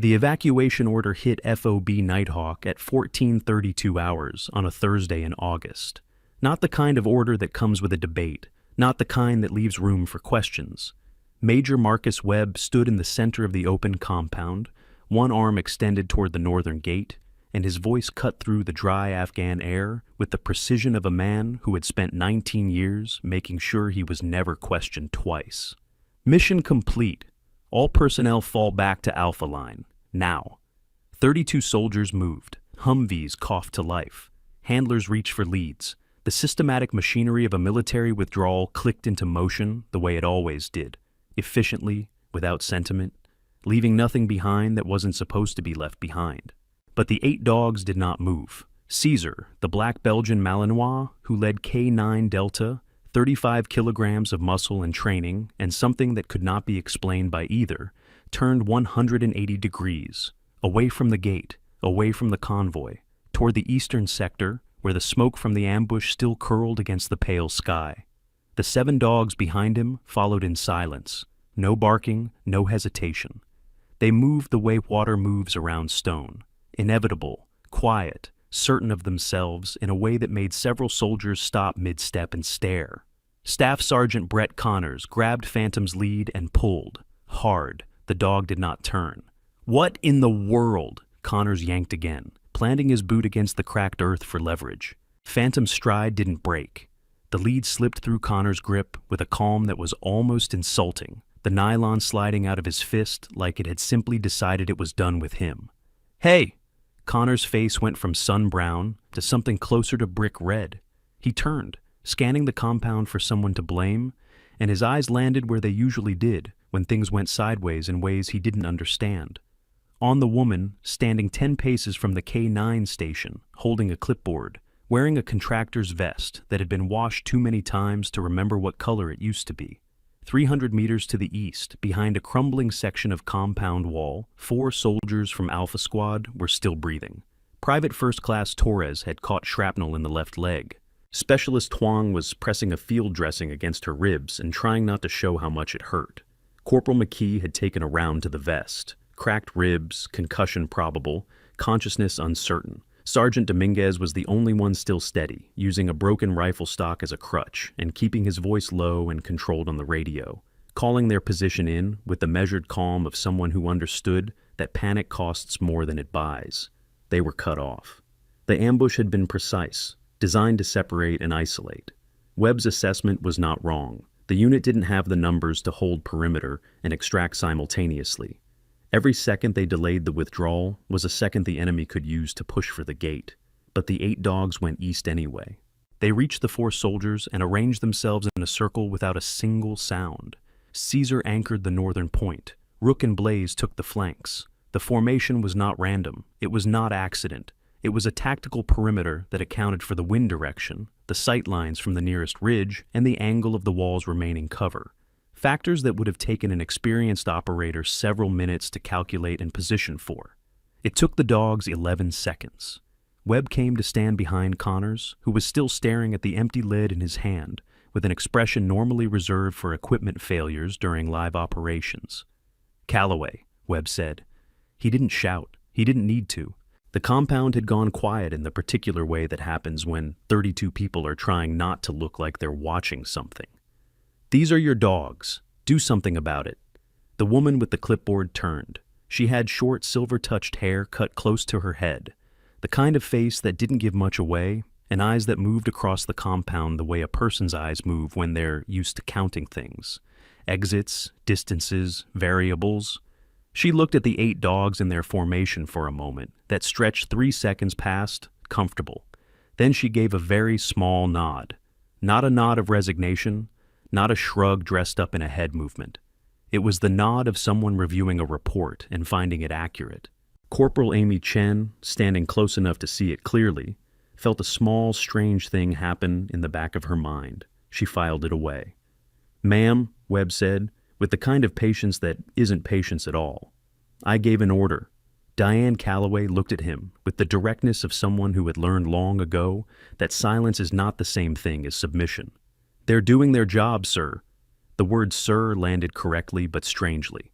The evacuation order hit FOB Nighthawk at 14:32 hours on a Thursday in August. Not the kind of order that comes with a debate, not the kind that leaves room for questions. Major Marcus Webb stood in the center of the open compound, one arm extended toward the northern gate, and his voice cut through the dry Afghan air with the precision of a man who had spent 19 years making sure he was never questioned twice. Mission complete. All personnel fall back to Alpha Line. Now. 32 soldiers moved. Humvees coughed to life. Handlers reached for leads. The systematic machinery of a military withdrawal clicked into motion the way it always did, efficiently, without sentiment, leaving nothing behind that wasn't supposed to be left behind. But the 8 dogs did not move. Caesar, the black Belgian Malinois who led K9 Delta, 35 kilograms of muscle and training, and something that could not be explained by either, turned 180 degrees, away from the gate, away from the convoy, toward the eastern sector, where the smoke from the ambush still curled against the pale sky. The 7 dogs behind him followed in silence, no barking, no hesitation. They moved the way water moves around stone, inevitable, quiet, certain of themselves in a way that made several soldiers stop mid-step and stare. Staff Sergeant Brett Connors grabbed Phantom's lead and pulled. Hard, the dog did not turn. "What in the world?" Connors yanked again, planting his boot against the cracked earth for leverage. Phantom's stride didn't break. The lead slipped through Connors' grip with a calm that was almost insulting, the nylon sliding out of his fist like it had simply decided it was done with him. "Hey!" Connor's face went from sun-brown to something closer to brick red. He turned, scanning the compound for someone to blame, and his eyes landed where they usually did when things went sideways in ways he didn't understand. On the woman, standing 10 paces from the K9 station, holding a clipboard, wearing a contractor's vest that had been washed too many times to remember what color it used to be. 300 meters to the east, behind a crumbling section of compound wall, 4 soldiers from Alpha Squad were still breathing. Private First Class Torres had caught shrapnel in the left leg. Specialist Huang was pressing a field dressing against her ribs and trying not to show how much it hurt. Corporal McKee had taken a round to the vest. Cracked ribs, concussion probable, consciousness uncertain. Sergeant Dominguez was the only one still steady, using a broken rifle stock as a crutch and keeping his voice low and controlled on the radio, calling their position in with the measured calm of someone who understood that panic costs more than it buys. They were cut off. The ambush had been precise, designed to separate and isolate. Webb's assessment was not wrong. The unit didn't have the numbers to hold perimeter and extract simultaneously. Every second they delayed the withdrawal was a second the enemy could use to push for the gate. But the 8 dogs went east anyway. They reached the 4 soldiers and arranged themselves in a circle without a single sound. Caesar anchored the northern point. Rook and Blaze took the flanks. The formation was not random. It was not accident. It was a tactical perimeter that accounted for the wind direction, the sight lines from the nearest ridge, and the angle of the wall's remaining cover. Factors that would have taken an experienced operator several minutes to calculate and position for. It took the dogs 11 seconds. Webb came to stand behind Connors, who was still staring at the empty lid in his hand, with an expression normally reserved for equipment failures during live operations. "Calloway," Webb said. He didn't shout. He didn't need to. The compound had gone quiet in the particular way that happens when 32 people are trying not to look like they're watching something. "These are your dogs. Do something about it." The woman with the clipboard turned. She had short, silver-touched hair cut close to her head, the kind of face that didn't give much away, and eyes that moved across the compound the way a person's eyes move when they're used to counting things. Exits, distances, variables. She looked at the 8 dogs in their formation for a moment that stretched 3 seconds past, comfortable. Then she gave a very small nod. Not a nod of resignation, not a shrug dressed up in a head movement. It was the nod of someone reviewing a report and finding it accurate. Corporal Amy Chen, standing close enough to see it clearly, felt a small, strange thing happen in the back of her mind. She filed it away. "Ma'am," Webb said, with the kind of patience that isn't patience at all. "I gave an order." Diane Calloway looked at him with the directness of someone who had learned long ago that silence is not the same thing as submission. "They're doing their job, sir." The word "sir" landed correctly but strangely.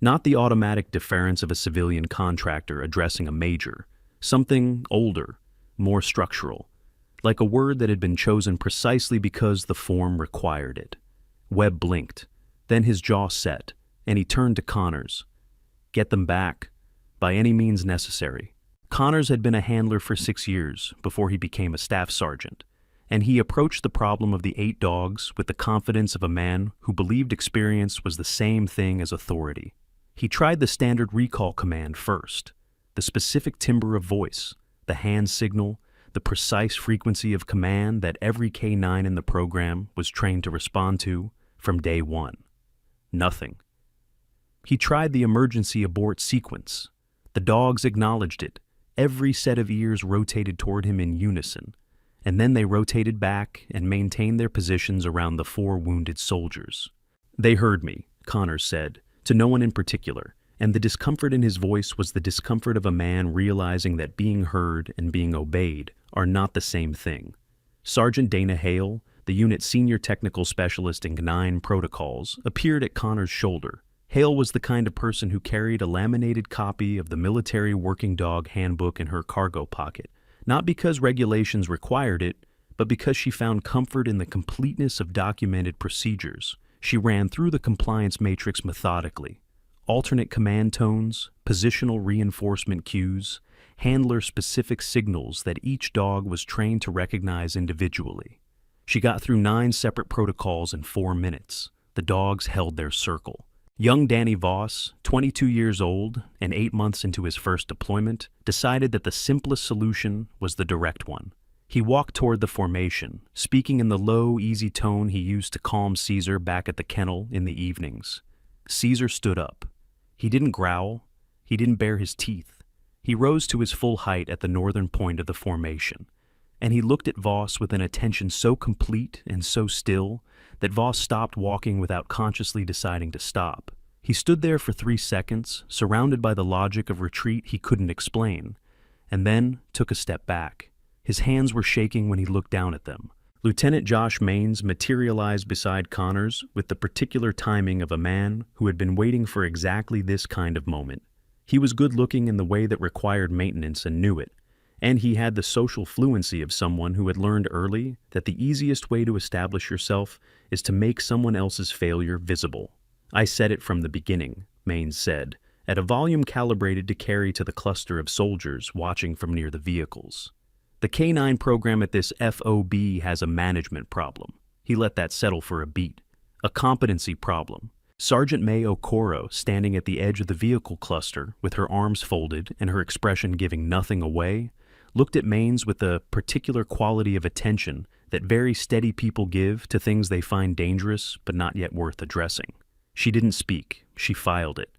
Not the automatic deference of a civilian contractor addressing a major, something older, more structural, like a word that had been chosen precisely because the form required it. Webb blinked, then his jaw set, and he turned to Connors. Get them back, by any means necessary. Connors had been a handler for 6 years before he became a staff sergeant, and he approached the problem of the 8 dogs with the confidence of a man who believed experience was the same thing as authority. He tried the standard recall command first, the specific timbre of voice, the hand signal, the precise frequency of command that every K-9 in the program was trained to respond to from day one. Nothing. He tried the emergency abort sequence. The dogs acknowledged it. Every set of ears rotated toward him in unison, and then they rotated back and maintained their positions around the 4 wounded soldiers. They heard me, Connors said, to no one in particular, and the discomfort in his voice was the discomfort of a man realizing that being heard and being obeyed are not the same thing. Sergeant Dana Hale, the unit's senior technical specialist in K-9 protocols, appeared at Connors' shoulder. Hale was the kind of person who carried a laminated copy of the Military Working Dog Handbook in her cargo pocket, not because regulations required it, but because she found comfort in the completeness of documented procedures. She ran through the compliance matrix methodically. Alternate command tones, positional reinforcement cues, handler-specific signals that each dog was trained to recognize individually. She got through 9 separate protocols in 4 minutes. The dogs held their circle. Young Danny Voss, 22 years old and 8 months into his first deployment, decided that the simplest solution was the direct one. He walked toward the formation, speaking in the low, easy tone he used to calm Caesar back at the kennel in the evenings. Caesar stood up. He didn't growl. He didn't bare his teeth. He rose to his full height at the northern point of the formation, and he looked at Voss with an attention so complete and so still that Voss stopped walking without consciously deciding to stop. He stood there for 3 seconds, surrounded by the logic of retreat he couldn't explain, and then took a step back. His hands were shaking when he looked down at them. Lieutenant Josh Maines materialized beside Connors with the particular timing of a man who had been waiting for exactly this kind of moment. He was good-looking in the way that required maintenance and knew it, and he had the social fluency of someone who had learned early that the easiest way to establish yourself is to make someone else's failure visible. I said it from the beginning, Maines said, at a volume calibrated to carry to the cluster of soldiers watching from near the vehicles. The K-9 program at this FOB has a management problem. He let that settle for a beat. A competency problem. Sergeant May Okoro, standing at the edge of the vehicle cluster with her arms folded and her expression giving nothing away, looked at Maines with a particular quality of attention that very steady people give to things they find dangerous but not yet worth addressing. She didn't speak. She filed it.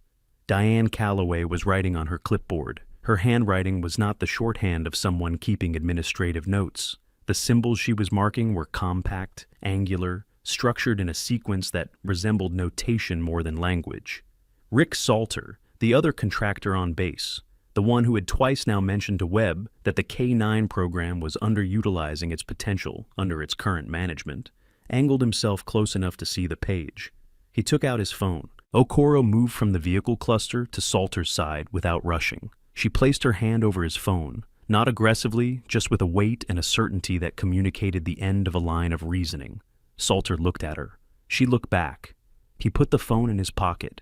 Diane Calloway was writing on her clipboard. Her handwriting was not the shorthand of someone keeping administrative notes. The symbols she was marking were compact, angular, structured in a sequence that resembled notation more than language. Rick Salter, the other contractor on base, the one who had twice now mentioned to Webb that the K-9 program was underutilizing its potential under its current management, angled himself close enough to see the page. He took out his phone. Okoro moved from the vehicle cluster to Salter's side without rushing. She placed her hand over his phone, not aggressively, just with a weight and a certainty that communicated the end of a line of reasoning. Salter looked at her. She looked back. He put the phone in his pocket.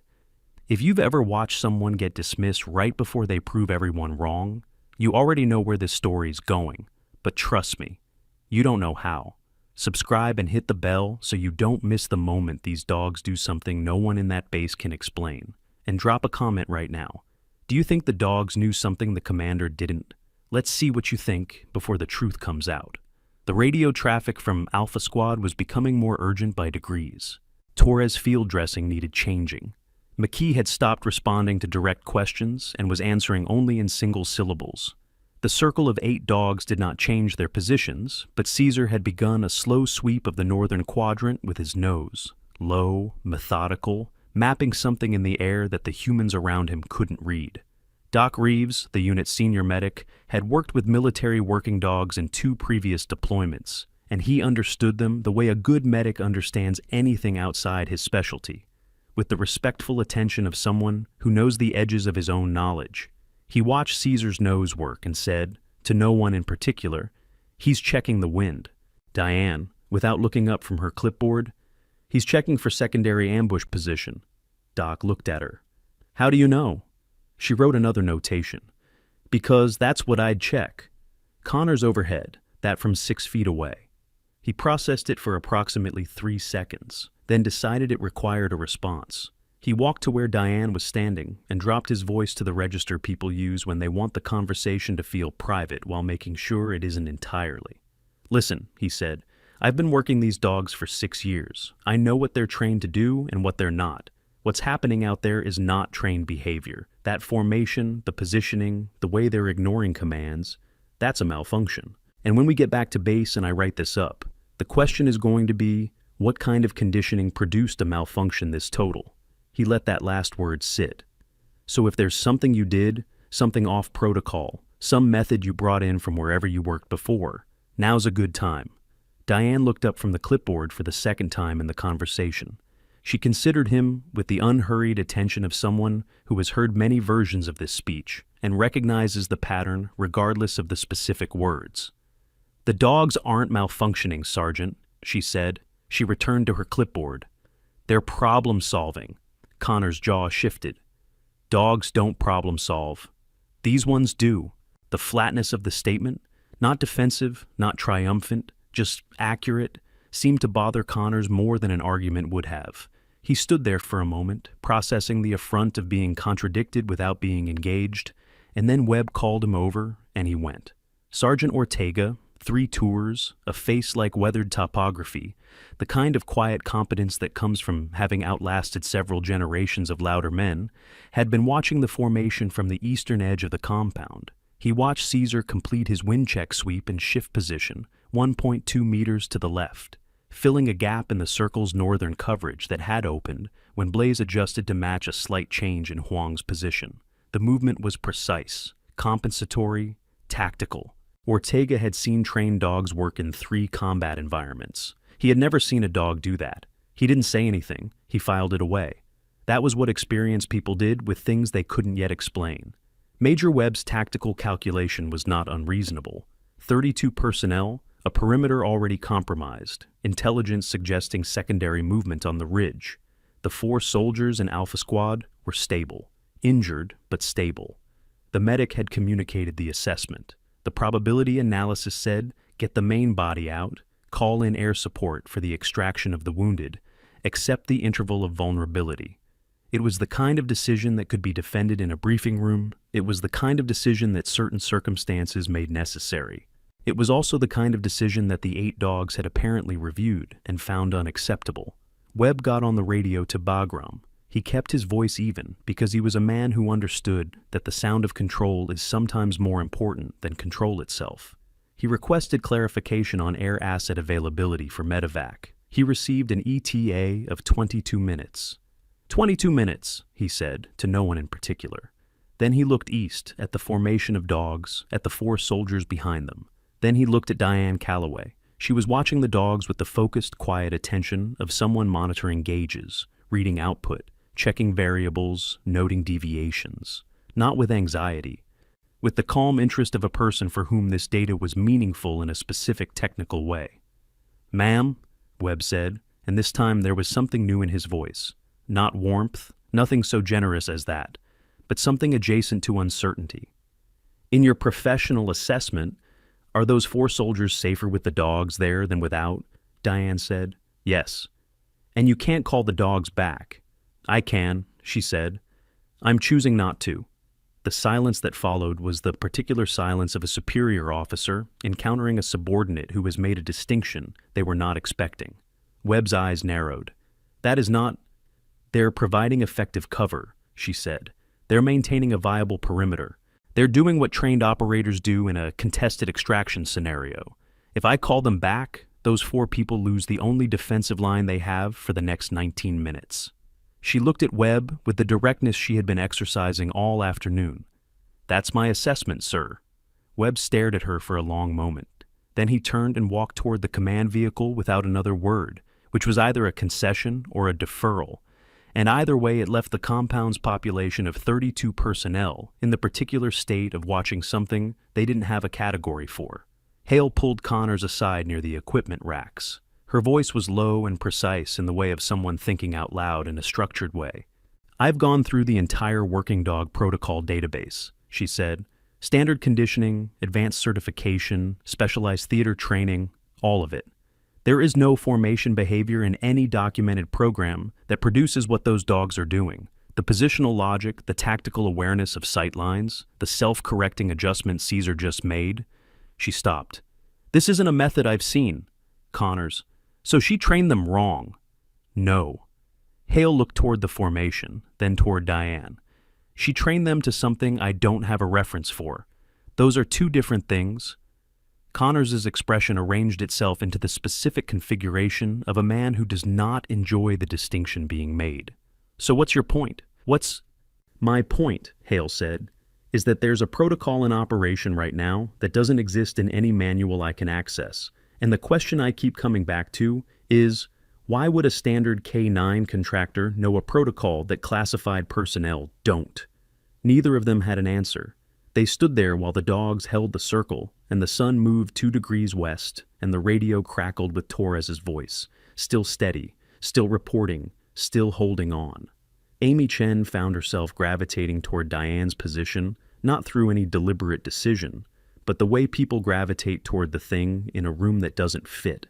If you've ever watched someone get dismissed right before they prove everyone wrong, you already know where this story's going. But trust me, you don't know how. Subscribe and hit the bell so you don't miss the moment these dogs do something no one in that base can explain. And drop a comment right now. Do you think the dogs knew something the commander didn't? Let's see what you think before the truth comes out. The radio traffic from Alpha Squad was becoming more urgent by degrees. Torres field dressing needed changing. McKee had stopped responding to direct questions and was answering only in single syllables. The circle of 8 dogs did not change their positions, but Caesar had begun a slow sweep of the northern quadrant with his nose, low, methodical, mapping something in the air that the humans around him couldn't read. Doc Reeves, the unit's senior medic, had worked with military working dogs in 2 previous deployments, and he understood them the way a good medic understands anything outside his specialty. with the respectful attention of someone who knows the edges of his own knowledge. He watched Caesar's nose work and said, to no one in particular, "He's checking the wind." Diane, without looking up from her clipboard, "He's checking for secondary ambush position." Doc looked at her. "How do you know?" She wrote another notation. "Because that's what I'd check." Connors overhead, that from 6 feet away. He processed it for approximately 3 seconds, then decided it required a response. He walked to where Diane was standing and dropped his voice to the register people use when they want the conversation to feel private while making sure it isn't entirely. "Listen," he said, "I've been working these dogs for 6 years. I know what they're trained to do and what they're not. What's happening out there is not trained behavior. That formation, the positioning, the way they're ignoring commands, that's a malfunction. And when we get back to base and I write this up, the question is going to be, what kind of conditioning produced a malfunction this total?" He let that last word sit. "So if there's something you did, something off protocol, some method you brought in from wherever you worked before, now's a good time." Diane looked up from the clipboard for the second time in the conversation. She considered him with the unhurried attention of someone who has heard many versions of this speech and recognizes the pattern regardless of the specific words. "The dogs aren't malfunctioning, Sergeant," she said. She returned to her clipboard. "They're problem-solving." Connor's jaw shifted. "Dogs don't problem-solve. These ones do." The flatness of the statement, not defensive, not triumphant, just accurate, seemed to bother Connors more than an argument would have. He stood there for a moment, processing the affront of being contradicted without being engaged, and then Webb called him over, and he went. Sergeant Ortega, 3 tours, a face like weathered topography, the kind of quiet competence that comes from having outlasted several generations of louder men, had been watching the formation from the eastern edge of the compound. He watched Caesar complete his wind check sweep in shift position, 1.2 meters to the left, filling a gap in the circle's northern coverage that had opened when Blaze adjusted to match a slight change in Huang's position. The movement was precise, compensatory, tactical. Ortega had seen trained dogs work in 3 combat environments. He had never seen a dog do that. He didn't say anything. He filed it away. That was what experienced people did with things they couldn't yet explain. Major Webb's tactical calculation was not unreasonable. 32 personnel, a perimeter already compromised, intelligence suggesting secondary movement on the ridge. The 4 soldiers in Alpha Squad were stable, injured but stable. The medic had communicated the assessment. The probability analysis said, get the main body out, call in air support for the extraction of the wounded, accept the interval of vulnerability. It was the kind of decision that could be defended in a briefing room. It was the kind of decision that certain circumstances made necessary. It was also the kind of decision that the 8 dogs had apparently reviewed and found unacceptable. Webb got on the radio to Bagram. He kept his voice even because he was a man who understood that the sound of control is sometimes more important than control itself. He requested clarification on air asset availability for medevac. He received an ETA of 22 minutes. 22 minutes, he said, to no one in particular. Then he looked east at the formation of dogs, at the 4 soldiers behind them. Then he looked at Diane Calloway. She was watching the dogs with the focused, quiet attention of someone monitoring gauges, reading output, checking variables, noting deviations. Not with anxiety. With the calm interest of a person for whom this data was meaningful in a specific technical way. "Ma'am," Webb said, and this time there was something new in his voice. Not warmth, nothing so generous as that, but something adjacent to uncertainty. "In your professional assessment, are those 4 soldiers safer with the dogs there than without?" Diane said. "Yes." "And you can't call the dogs back." "I can," she said. "I'm choosing not to." The silence that followed was the particular silence of a superior officer encountering a subordinate who has made a distinction they were not expecting. Webb's eyes narrowed. "That is not—" "They're providing effective cover," she said. "They're maintaining a viable perimeter. They're doing what trained operators do in a contested extraction scenario. If I call them back, those 4 people lose the only defensive line they have for the next 19 minutes. She looked at Webb with the directness she had been exercising all afternoon. "That's my assessment, sir." Webb stared at her for a long moment. Then he turned and walked toward the command vehicle without another word, which was either a concession or a deferral, and either way it left the compound's population of 32 personnel in the particular state of watching something they didn't have a category for. Hale pulled Connors aside near the equipment racks. Her voice was low and precise in the way of someone thinking out loud in a structured way. "I've gone through the entire working dog protocol database," she said. "Standard conditioning, advanced certification, specialized theater training, all of it. There is no formation behavior in any documented program that produces what those dogs are doing. The positional logic, the tactical awareness of sight lines, the self-correcting adjustments Caesar just made." She stopped. "This isn't a method I've seen." Connors: "So she trained them wrong." "No." Hale looked toward the formation, then toward Diane. "She trained them to something I don't have a reference for. Those are two different things." Connors' expression arranged itself into the specific configuration of a man who does not enjoy the distinction being made. "So what's your point?" "My point," Hale said, "is that there's a protocol in operation right now that doesn't exist in any manual I can access. And the question I keep coming back to is, why would a standard K-9 contractor know a protocol that classified personnel don't?" Neither of them had an answer. They stood there while the dogs held the circle, and the sun moved 2 degrees west, and the radio crackled with Torres's voice, still steady, still reporting, still holding on. Amy Chen found herself gravitating toward Diane's position, not through any deliberate decision, but the way people gravitate toward the thing in a room that doesn't fit,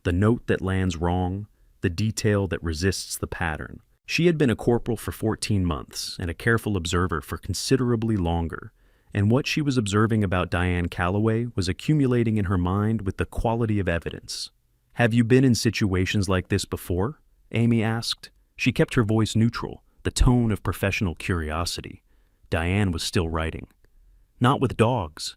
the note that lands wrong, the detail that resists the pattern. She had been a corporal for 14 months and a careful observer for considerably longer, and what she was observing about Diane Calloway was accumulating in her mind with the quality of evidence. "Have you been in situations like this before?" Amy asked. She kept her voice neutral, the tone of professional curiosity. Diane was still writing. "Not with dogs."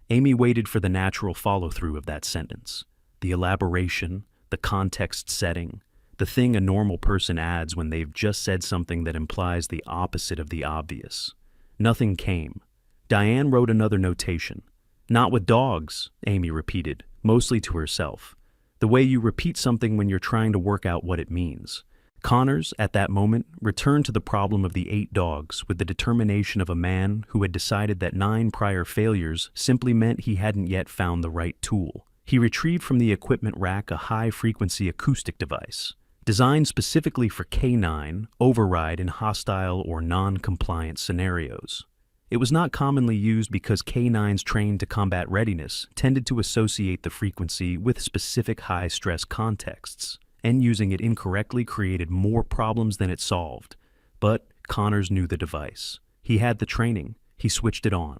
Amy waited for the natural follow-through of that sentence. The elaboration, the context setting, the thing a normal person adds when they've just said something that implies the opposite of the obvious. Nothing came. Diane wrote another notation. "Not with dogs," Amy repeated, mostly to herself. The way you repeat something when you're trying to work out what it means. Connors, at that moment, returned to the problem of the 8 dogs with the determination of a man who had decided that 9 prior failures simply meant he hadn't yet found the right tool. He retrieved from the equipment rack a high-frequency acoustic device, designed specifically for K-9 override in hostile or non-compliant scenarios. It was not commonly used because K-9s trained to combat readiness tended to associate the frequency with specific high-stress contexts, and using it incorrectly created more problems than it solved. But Connors knew the device. He had the training. He switched it on.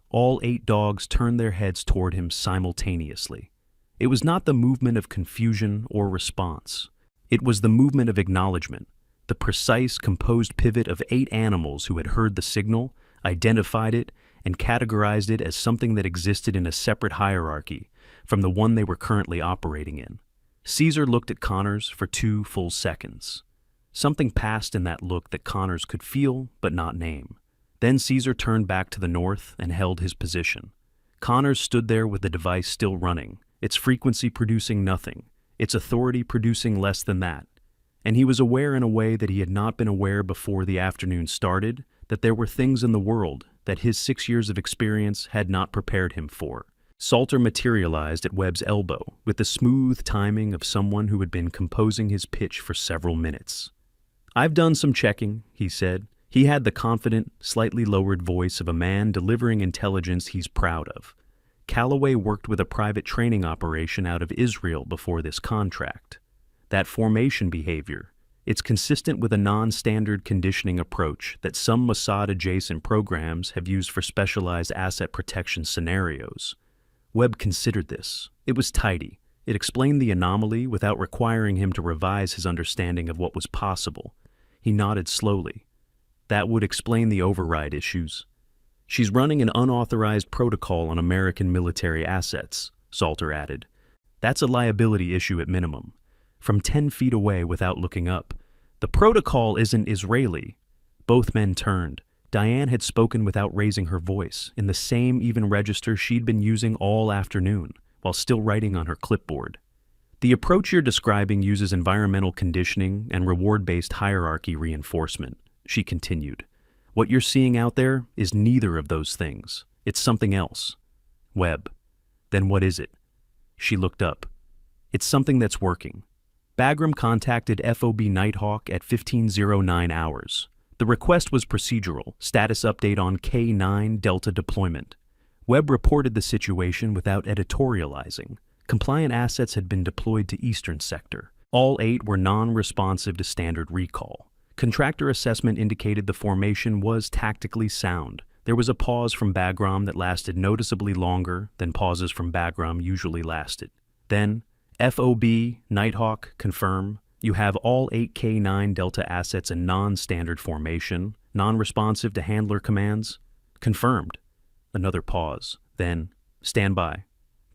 All 8 dogs turned their heads toward him simultaneously. It was not the movement of confusion or response. It was the movement of acknowledgement, the precise, composed pivot of 8 animals who had heard the signal, identified it, and categorized it as something that existed in a separate hierarchy from the one they were currently operating in. Caesar looked at Connors for 2 full seconds. Something passed in that look that Connors could feel but not name. Then Caesar turned back to the north and held his position. Connors stood there with the device still running, its frequency producing nothing, its authority producing less than that. And he was aware in a way that he had not been aware before the afternoon started, that there were things in the world that his 6 years of experience had not prepared him for. Salter materialized at Webb's elbow with the smooth timing of someone who had been composing his pitch for several minutes. "I've done some checking," he said. He had the confident, slightly lowered voice of a man delivering intelligence he's proud of. Calloway worked with a private training operation out of Israel before this contract. That formation behavior, it's consistent with a non-standard conditioning approach that some Mossad-adjacent programs have used for specialized asset protection scenarios. Webb considered this. It was tidy. It explained the anomaly without requiring him to revise his understanding of what was possible. He nodded slowly. That would explain the override issues. "She's running an unauthorized protocol on American military assets," Salter added. "That's a liability issue at minimum." From 10 feet away without looking up, "The protocol isn't Israeli." Both men turned. Diane had spoken without raising her voice, in the same even register she'd been using all afternoon, while still writing on her clipboard. The approach you're describing uses environmental conditioning and reward-based hierarchy reinforcement, she continued. What you're seeing out there is neither of those things. It's something else. Webb. Then what is it? She looked up. It's something that's working. Bagram contacted FOB Nighthawk at 15:09 hours. The request was procedural, status update on K9 Delta deployment. Webb reported the situation without editorializing. Compliant assets had been deployed to Eastern Sector. All 8 were non-responsive to standard recall. Contractor assessment indicated the formation was tactically sound. There was a pause from Bagram that lasted noticeably longer than pauses from Bagram usually lasted. Then, FOB, Nighthawk, confirm. You have all 8 K9 Delta assets in non-standard formation, non-responsive to handler commands. Confirmed. Another pause. Then, stand by.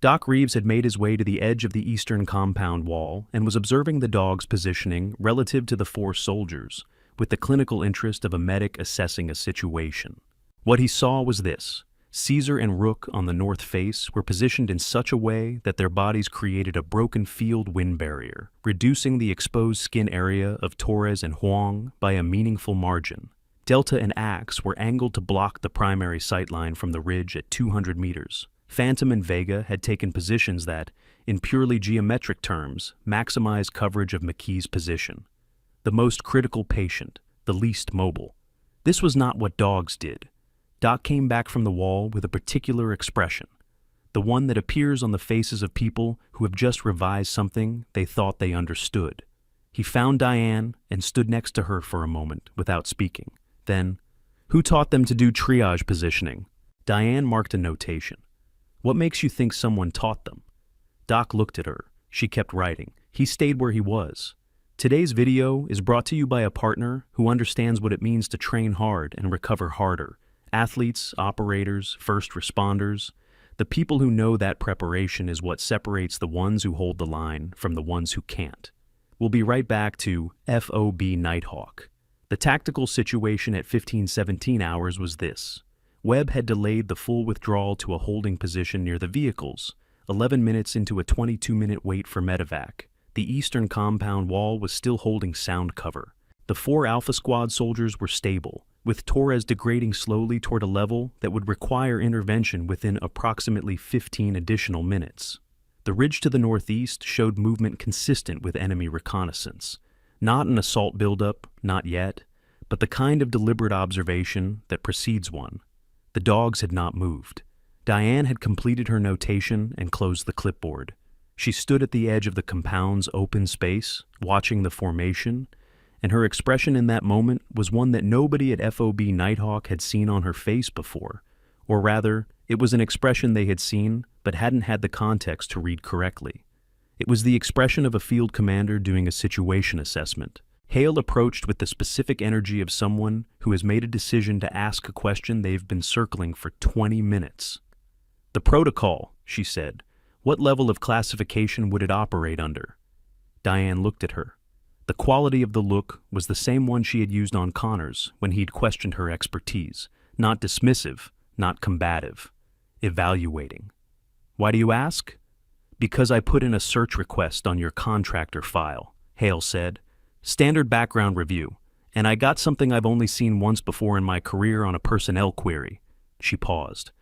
Doc Reeves had made his way to the edge of the eastern compound wall and was observing the dog's positioning relative to the 4 soldiers, with the clinical interest of a medic assessing a situation. What he saw was this. Caesar and Rook on the north face were positioned in such a way that their bodies created a broken field wind barrier, reducing the exposed skin area of Torres and Huang by a meaningful margin. Delta and Axe were angled to block the primary sightline from the ridge at 200 meters. Phantom and Vega had taken positions that, in purely geometric terms, maximized coverage of McKee's position. The most critical patient, the least mobile. This was not what dogs did. Doc came back from the wall with a particular expression, the one that appears on the faces of people who have just revised something they thought they understood. He found Diane and stood next to her for a moment without speaking. Then, who taught them to do triage positioning? Diane marked a notation. What makes you think someone taught them? Doc looked at her. She kept writing. He stayed where he was. Today's video is brought to you by a partner who understands what it means to train hard and recover harder. Athletes, operators, first responders. The people who know that preparation is what separates the ones who hold the line from the ones who can't. We'll be right back to FOB Nighthawk. The tactical situation at 15:17 hours was this. Webb had delayed the full withdrawal to a holding position near the vehicles, 11 minutes into a 22-minute wait for medevac. The eastern compound wall was still holding sound cover. The 4 Alpha Squad soldiers were stable, with Torres degrading slowly toward a level that would require intervention within approximately 15 additional minutes. The ridge to the northeast showed movement consistent with enemy reconnaissance. Not an assault buildup, not yet, but the kind of deliberate observation that precedes one. The dogs had not moved. Diane had completed her notation and closed the clipboard. She stood at the edge of the compound's open space, watching the formation, and her expression in that moment was one that nobody at FOB Nighthawk had seen on her face before. Or rather, it was an expression they had seen, but hadn't had the context to read correctly. It was the expression of a field commander doing a situation assessment. Hale approached with the specific energy of someone who has made a decision to ask a question they've been circling for 20 minutes. The protocol, she said. What level of classification would it operate under? Diane looked at her. The quality of the look was the same one she had used on Connors when he'd questioned her expertise. Not dismissive, not combative. Evaluating. Why do you ask? Because I put in a search request on your contractor file, Hale said. Standard background review, and I got something I've only seen once before in my career on a personnel query. She paused.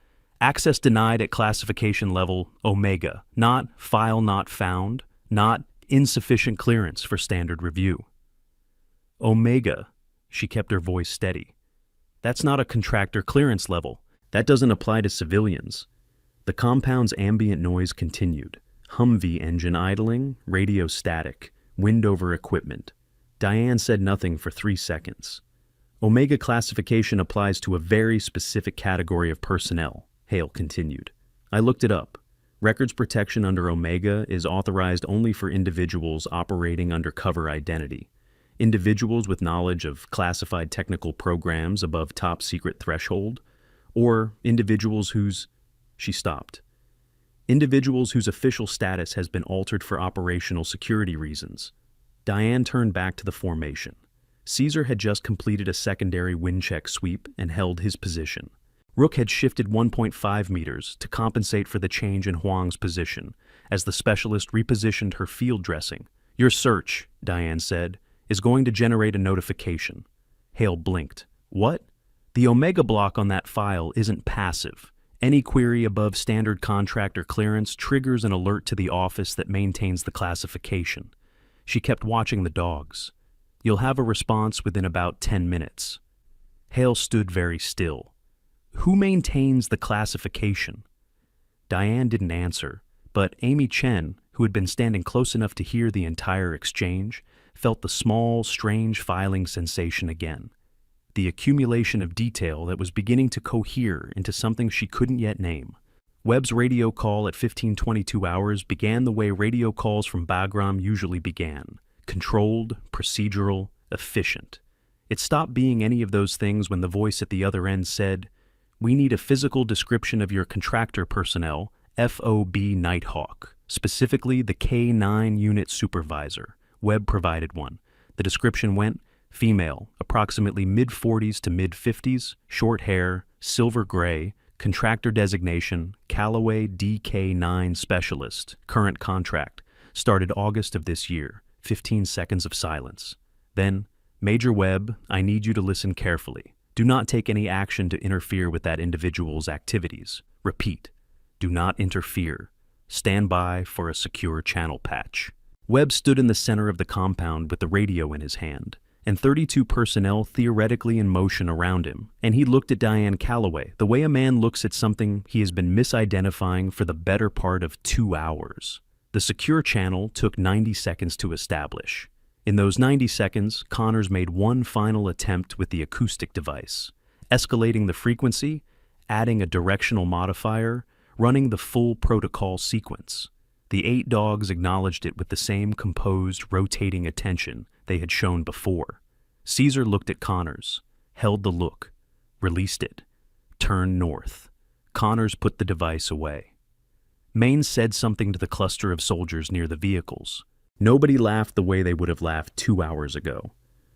Access denied at classification level Omega, not file not found, not insufficient clearance for standard review. Omega, she kept her voice steady. That's not a contractor clearance level. That doesn't apply to civilians. The compound's ambient noise continued. Humvee engine idling, radio static, wind over equipment. Diane said nothing for 3 seconds. Omega classification applies to a very specific category of personnel, Hale continued. I looked it up. Records protection under Omega is authorized only for individuals operating under cover identity. Individuals with knowledge of classified technical programs above top secret threshold, or individuals whose... She stopped. Individuals whose official status has been altered for operational security reasons. Diane turned back to the formation. Caesar had just completed a secondary wind check sweep and held his position. Rook had shifted 1.5 meters to compensate for the change in Huang's position as the specialist repositioned her field dressing. "Your search," Diane said, "is going to generate a notification." Hale blinked. "What?" "The Omega block on that file isn't passive. Any query above standard contractor clearance triggers an alert to the office that maintains the classification." She kept watching the dogs. "You'll have a response within about 10 minutes. Hale stood very still. "Who maintains the classification?" Diane didn't answer, but Amy Chen, who had been standing close enough to hear the entire exchange, felt the small, strange filing sensation again. The accumulation of detail that was beginning to cohere into something she couldn't yet name. Webb's radio call at 15:22 hours began the way radio calls from Bagram usually began: controlled, procedural, efficient. It stopped being any of those things when the voice at the other end said, "We need a physical description of your contractor personnel, FOB Nighthawk, specifically the K9 unit supervisor." Webb provided one. The description went, female, approximately mid-40s to mid-50s, short hair, silver gray, contractor designation, Callaway DK9 specialist, current contract, started August of this year. 15 seconds of silence. Then, "Major Webb, I need you to listen carefully. Do not take any action to interfere with that individual's activities. Repeat, do not interfere. Stand by for a secure channel patch." Webb stood in the center of the compound with the radio in his hand, and 32 personnel theoretically in motion around him, and he looked at Diane Callaway the way a man looks at something he has been misidentifying for the better part of 2 hours. The secure channel took 90 seconds to establish. In those 90 seconds, Connors made one final attempt with the acoustic device, escalating the frequency, adding a directional modifier, running the full protocol sequence. The 8 dogs acknowledged it with the same composed, rotating attention they had shown before. Caesar looked at Connors, held the look, released it, turned north. Connors put the device away. Maine said something to the cluster of soldiers near the vehicles. Nobody laughed the way they would have laughed 2 hours ago.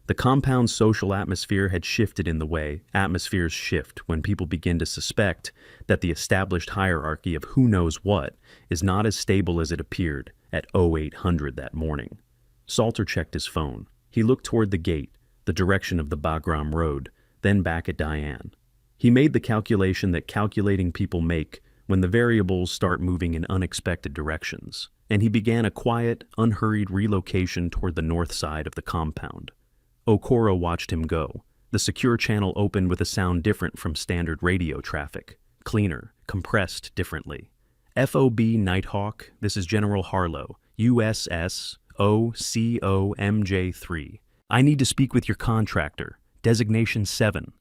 The compound's social atmosphere had shifted in the way atmospheres shift when people begin to suspect that the established hierarchy of who knows what is not as stable as it appeared at 0800 that morning. Salter checked his phone. He looked toward the gate, the direction of the Bagram Road, then back at Diane. He made the calculation that calculating people make when the variables start moving in unexpected directions, and he began a quiet, unhurried relocation toward the north side of the compound. Okoro watched him go. The secure channel opened with a sound different from standard radio traffic, cleaner, compressed differently. FOB Nighthawk, this is General Harlow, USS OCOMJ3. I need to speak with your contractor, designation 7.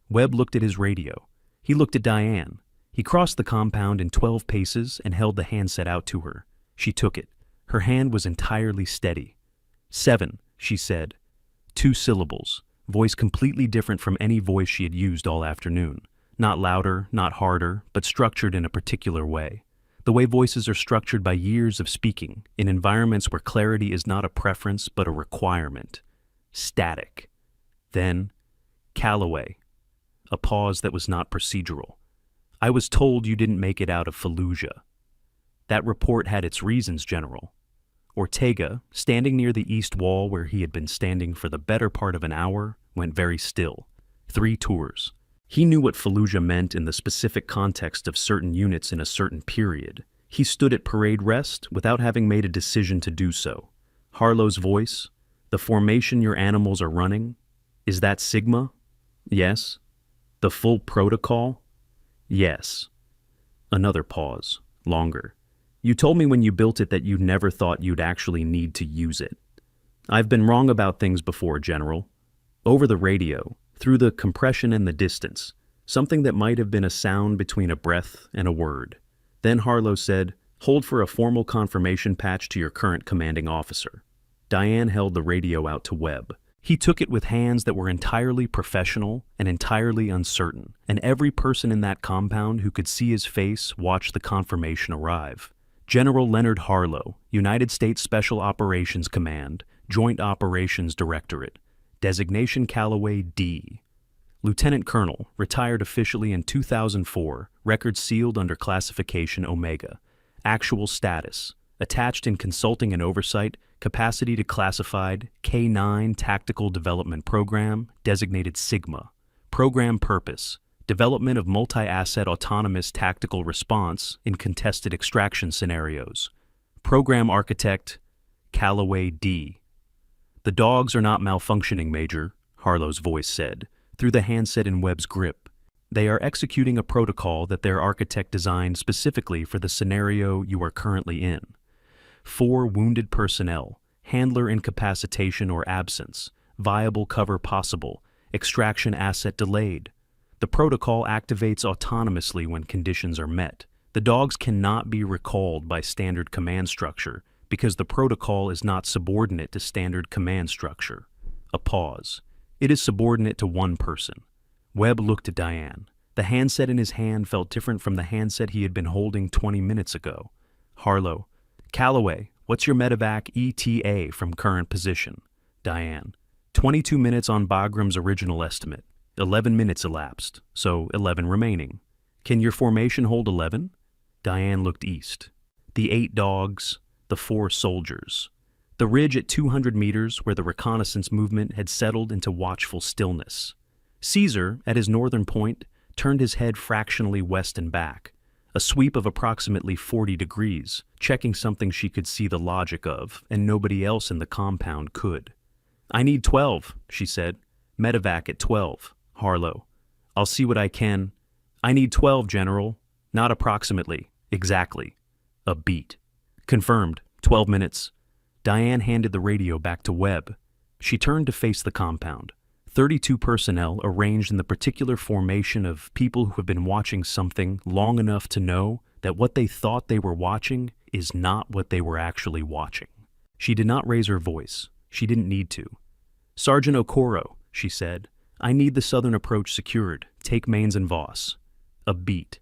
Webb looked at his radio. He looked at Diane. He crossed the compound in 12 paces and held the handset out to her. She took it. Her hand was entirely steady. 7, she said. 2 syllables, voice completely different from any voice she had used all afternoon. Not louder, not harder, but structured in a particular way. The way voices are structured by years of speaking, in environments where clarity is not a preference but a requirement. Static. Then, Callaway. A pause that was not procedural. I was told you didn't make it out of Fallujah. That report had its reasons, General. Ortega, standing near the east wall where he had been standing for the better part of an hour, went very still. 3 tours. He knew what Fallujah meant in the specific context of certain units in a certain period. He stood at parade rest without having made a decision to do so. Harlow's voice, the formation your animals are running, is that Sigma? Yes. The full protocol? Yes. Another pause, longer. You told me when you built it that you never thought you'd actually need to use it. I've been wrong about things before, General. Over the radio, through the compression and the distance, something that might have been a sound between a breath and a word. Then Harlow said, hold for a formal confirmation patch to your current commanding officer. Diane held the radio out to Webb. He took it with hands that were entirely professional and entirely uncertain, and every person in that compound who could see his face watched the confirmation arrive. General Leonard Harlow, United States Special Operations Command, Joint Operations Directorate, designation Callaway D. Lieutenant Colonel, retired officially in 2004, record sealed under classification Omega. Actual status: attached in consulting and oversight, capacity to classified K9 Tactical Development Program, designated Sigma. Program purpose: development of multi-asset autonomous tactical response in contested extraction scenarios. Program architect: Callaway D. "The dogs are not malfunctioning, Major," Harlow's voice said, through the handset in Webb's grip. "They are executing a protocol that their architect designed specifically for the scenario you are currently in. 4 wounded personnel, handler incapacitation or absence, viable cover possible, extraction asset delayed. The protocol activates autonomously when conditions are met. The dogs cannot be recalled by standard command structure because the protocol is not subordinate to standard command structure." A pause. "It is subordinate to one person." Webb looked at Diane. The handset in his hand felt different from the handset he had been holding 20 minutes ago. Harlow: "Callaway, what's your medevac ETA from current position?" Diane: 22 minutes on Bagram's original estimate. 11 minutes elapsed, so 11 remaining. "Can your formation hold 11? Diane looked east. The 8 dogs, the 4 soldiers. The ridge at 200 meters where the reconnaissance movement had settled into watchful stillness. Caesar, at his northern point, turned his head fractionally west and back, a sweep of approximately 40 degrees, checking something she could see the logic of, and nobody else in the compound could. "I need 12, she said. "Medevac at 12. Harlow: "I'll see what I can." "I need 12, General. Not approximately. Exactly." A beat. "Confirmed. 12 minutes. Diane handed the radio back to Webb. She turned to face the compound. 32 personnel arranged in the particular formation of people who have been watching something long enough to know that what they thought they were watching is not what they were actually watching. She did not raise her voice. She didn't need to. "Sergeant Okoro," she said, "I need the southern approach secured. Take Mains and Voss." A beat.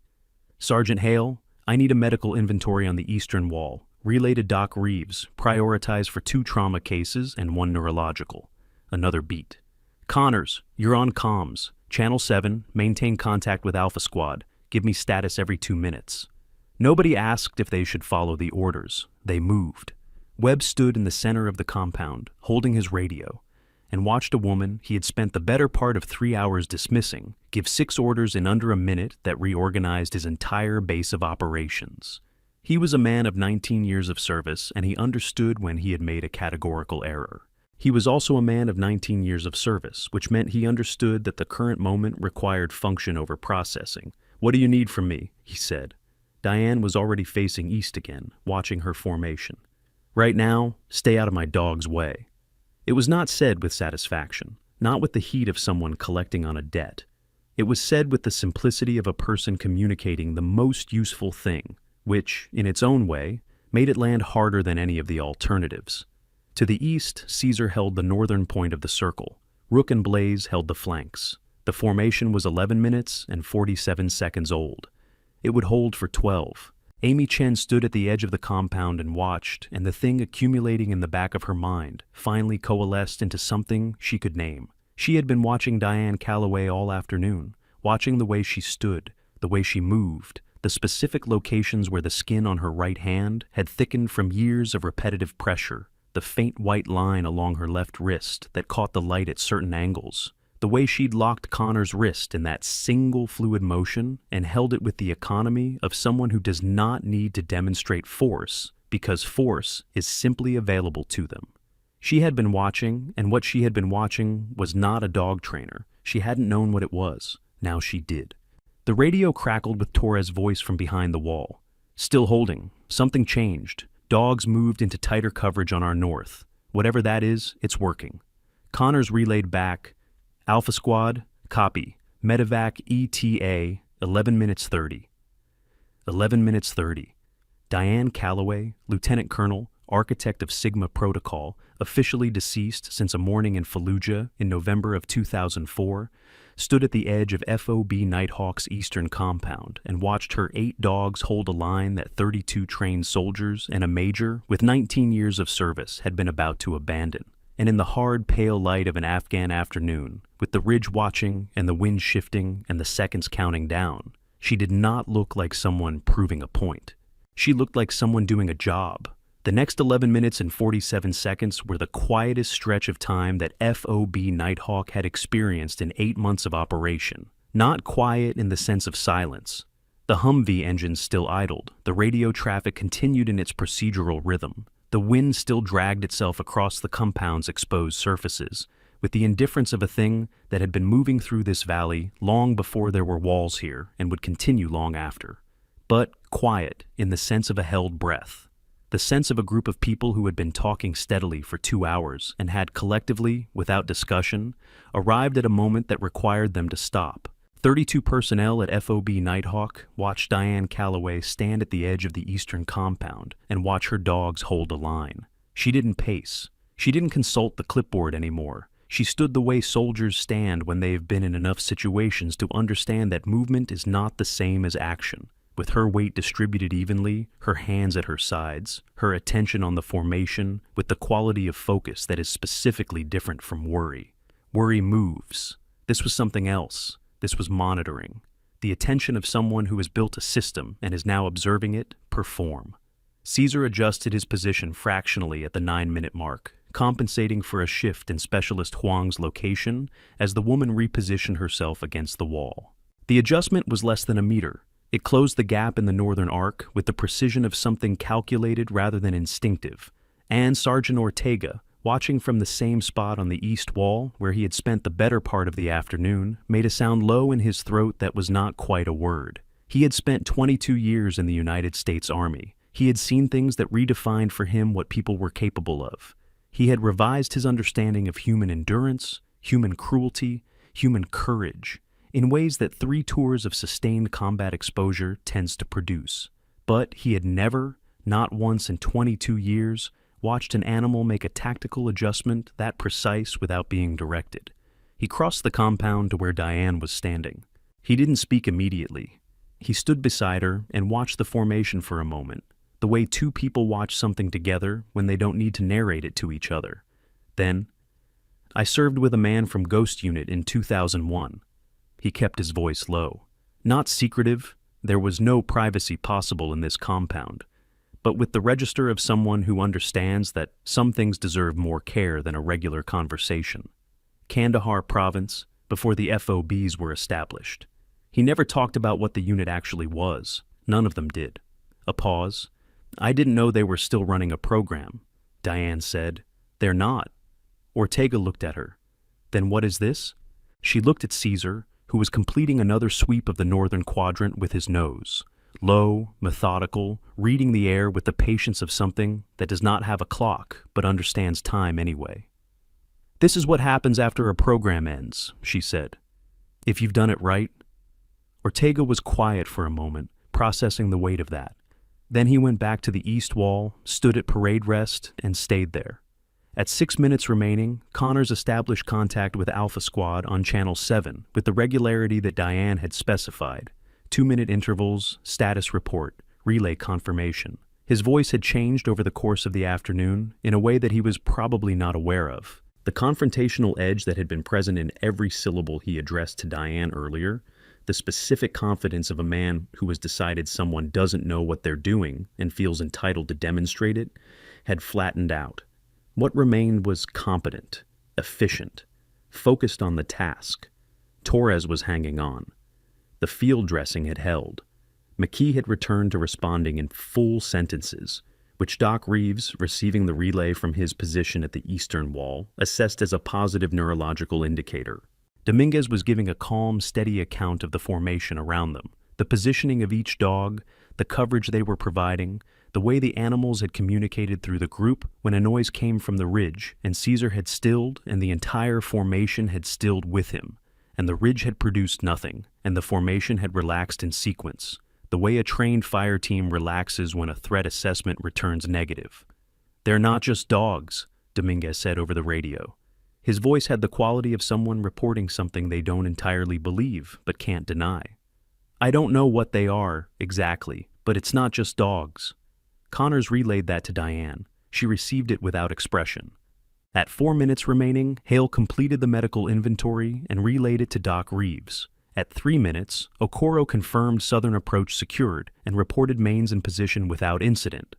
"Sergeant Hale, I need a medical inventory on the eastern wall. Relay to Doc Reeves. Prioritize for 2 trauma cases and 1 neurological." Another beat. "Connors, you're on comms. Channel 7, maintain contact with Alpha Squad. Give me status every 2 minutes." Nobody asked if they should follow the orders. They moved. Webb stood in the center of the compound, holding his radio, and watched a woman he had spent the better part of 3 hours dismissing give 6 orders in under a minute that reorganized his entire base of operations. He was a man of 19 years of service, and he understood when he had made a categorical error. He was also a man of 19 years of service, which meant he understood that the current moment required function over processing. "What do you need from me?" he said. Diane was already facing east again, watching her formation. "Right now, stay out of my dog's way." It was not said with satisfaction, not with the heat of someone collecting on a debt. It was said with the simplicity of a person communicating the most useful thing, which, in its own way, made it land harder than any of the alternatives. To the east, Caesar held the northern point of the circle. Rook and Blaze held the flanks. The formation was 11 minutes and 47 seconds old. It would hold for 12. Amy Chen stood at the edge of the compound and watched, and the thing accumulating in the back of her mind finally coalesced into something she could name. She had been watching Diane Callaway all afternoon, watching the way she stood, the way she moved, the specific locations where the skin on her right hand had thickened from years of repetitive pressure, the faint white line along her left wrist that caught the light at certain angles, the way she'd locked Connor's wrist in that single fluid motion and held it with the economy of someone who does not need to demonstrate force because force is simply available to them. She had been watching, and what she had been watching was not a dog trainer. She hadn't known what it was. Now she did. The radio crackled with Torres' voice from behind the wall. "Still holding. Something changed. Dogs moved into tighter coverage on our north. Whatever that is, it's working." Connors relayed back, "Alpha Squad, copy. Medevac ETA, 11 minutes 30. 11 minutes 30. Diane Callaway, Lieutenant Colonel, architect of Sigma Protocol, officially deceased since a morning in Fallujah in November of 2004, stood at the edge of FOB Nighthawk's eastern compound and watched her 8 dogs hold a line that 32 trained soldiers and a major with 19 years of service had been about to abandon. and in the hard, pale light of an Afghan afternoon, with the ridge watching and the wind shifting and the seconds counting down, she did not look like someone proving a point. She looked like someone doing a job. The next 11 minutes and 47 seconds were the quietest stretch of time that FOB Nighthawk had experienced in 8 months of operation. Not quiet in the sense of silence. The Humvee engines still idled, the radio traffic continued in its procedural rhythm. The wind still dragged itself across the compound's exposed surfaces, with the indifference of a thing that had been moving through this valley long before there were walls here and would continue long after. But quiet in the sense of a held breath. The sense of a group of people who had been talking steadily for 2 hours and had collectively, without discussion, arrived at a moment that required them to stop. 32 personnel at FOB Nighthawk watched Diane Calloway stand at the edge of the eastern compound and watch her dogs hold a line. She didn't pace. She didn't consult the clipboard anymore. She stood the way soldiers stand when they have been in enough situations to understand that movement is not the same as action. With her weight distributed evenly, her hands at her sides, her attention on the formation, with the quality of focus that is specifically different from worry. Worry moves. This was something else. This was monitoring. The attention of someone who has built a system and is now observing it perform. Caesar adjusted his position fractionally at the 9-minute mark, compensating for a shift in Specialist Huang's location as the woman repositioned herself against the wall. The adjustment was less than a meter. It closed the gap in the northern arc with the precision of something calculated rather than instinctive, and Sergeant Ortega, watching from the same spot on the east wall where he had spent the better part of the afternoon, made a sound low in his throat that was not quite a word. He had spent 22 years in the United States Army. He had seen things that redefined for him what people were capable of. He had revised his understanding of human endurance, human cruelty, human courage, in ways that 3 tours of sustained combat exposure tends to produce. But he had never, not once in 22 years, watched an animal make a tactical adjustment that precise without being directed. He crossed the compound to where Diane was standing. He didn't speak immediately. He stood beside her and watched the formation for a moment, the way 2 people watch something together when they don't need to narrate it to each other. Then, "I served with a man from Ghost Unit in 2001. He kept his voice low. Not secretive, there was no privacy possible in this compound, but with the register of someone who understands that some things deserve more care than a regular conversation. Kandahar Province, before the FOBs were established. He never talked about what the unit actually was. None of them did. A pause. "I didn't know they were still running a program." Diane said, "They're not." Ortega looked at her. "Then what is this?" She looked at Caesar, who was completing another sweep of the northern quadrant with his nose. Low, methodical, reading the air with the patience of something that does not have a clock but understands time anyway. "This is what happens after a program ends," she said. "If you've done it right." Ortega was quiet for a moment, processing the weight of that. Then he went back to the east wall, stood at parade rest, and stayed there. At 6 minutes remaining, Connors established contact with Alpha Squad on Channel 7 with the regularity that Diane had specified. 2-minute intervals, status report, relay confirmation. His voice had changed over the course of the afternoon in a way that he was probably not aware of. The confrontational edge that had been present in every syllable he addressed to Diane earlier, the specific confidence of a man who has decided someone doesn't know what they're doing and feels entitled to demonstrate it, had flattened out. What remained was competent, efficient, focused on the task. Torres was hanging on. The field dressing had held. McKee had returned to responding in full sentences, which Doc Reeves, receiving the relay from his position at the eastern wall, assessed as a positive neurological indicator. Dominguez was giving a calm, steady account of the formation around them, the positioning of each dog, the coverage they were providing, the way the animals had communicated through the group when a noise came from the ridge and Caesar had stilled and the entire formation had stilled with him, and the ridge had produced nothing, and the formation had relaxed in sequence, the way a trained fire team relaxes when a threat assessment returns negative. "They're not just dogs," Dominguez said over the radio. His voice had the quality of someone reporting something they don't entirely believe but can't deny. "I don't know what they are, exactly, but it's not just dogs." Connors relayed that to Diane. She received it without expression. At 4 minutes remaining, Hale completed the medical inventory and relayed it to Doc Reeves. At 3 minutes, Okoro confirmed southern approach secured and reported Maines in position without incident,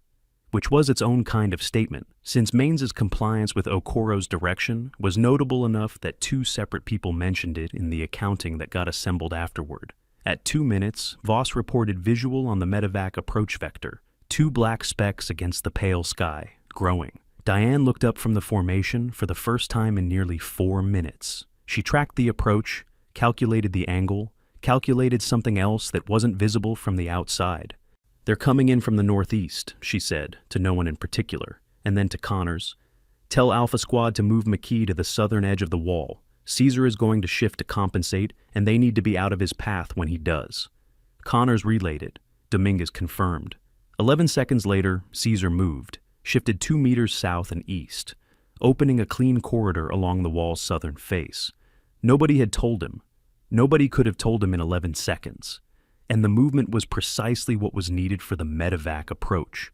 which was its own kind of statement, since Mains's compliance with Okoro's direction was notable enough that 2 separate people mentioned it in the accounting that got assembled afterward. At 2 minutes, Voss reported visual on the medevac approach vector, 2 black specks against the pale sky, growing. Diane looked up from the formation for the first time in nearly 4 minutes. She tracked the approach, calculated the angle, calculated something else that wasn't visible from the outside. "They're coming in from the northeast," she said, to no one in particular, and then to Connors. "Tell Alpha Squad to move McKee to the southern edge of the wall. Caesar is going to shift to compensate, and they need to be out of his path when he does." Connors relayed it. Dominguez confirmed. 11 seconds later, Caesar moved, shifted 2 meters south and east, opening a clean corridor along the wall's southern face. Nobody had told him. Nobody could have told him in 11 seconds. And the movement was precisely what was needed for the medevac approach.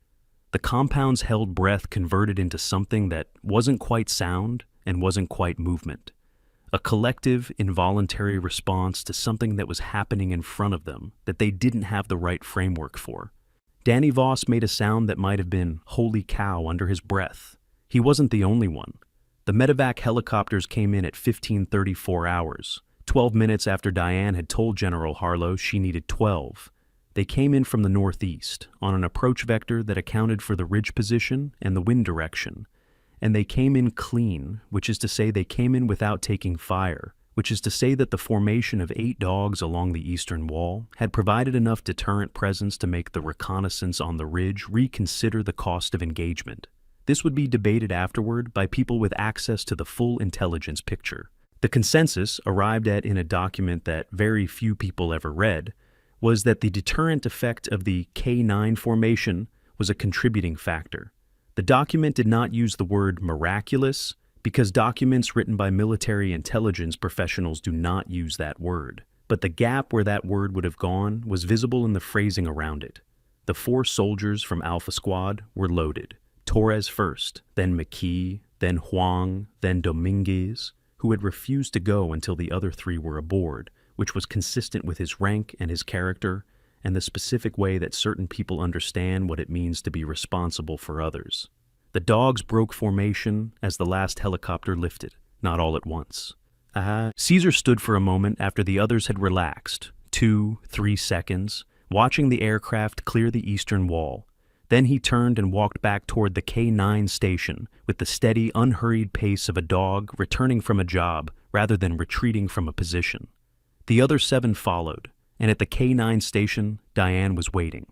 The compound's held breath converted into something that wasn't quite sound and wasn't quite movement. A collective, involuntary response to something that was happening in front of them that they didn't have the right framework for. Danny Voss made a sound that might have been "holy cow" under his breath. He wasn't the only one. The medevac helicopters came in at 15:34 hours, 12 minutes after Diane had told General Harlow she needed 12. They came in from the northeast, on an approach vector that accounted for the ridge position and the wind direction. And they came in clean, which is to say they came in without taking fire, which is to say that the formation of 8 dogs along the eastern wall had provided enough deterrent presence to make the reconnaissance on the ridge reconsider the cost of engagement. This would be debated afterward by people with access to the full intelligence picture. The consensus, arrived at in a document that very few people ever read, was that the deterrent effect of the K9 formation was a contributing factor. The document did not use the word miraculous, because documents written by military intelligence professionals do not use that word. But the gap where that word would have gone was visible in the phrasing around it. The 4 soldiers from Alpha Squad were loaded. Torres first, then McKee, then Huang, then Dominguez, who had refused to go until the other 3 were aboard, which was consistent with his rank and his character, and the specific way that certain people understand what it means to be responsible for others. The dogs broke formation as the last helicopter lifted, not all at once. Caesar stood for a moment after the others had relaxed, 2, 3 seconds, watching the aircraft clear the eastern wall. Then he turned and walked back toward the K9 station with the steady, unhurried pace of a dog returning from a job rather than retreating from a position. The other 7 followed, and at the K9 station, Diane was waiting.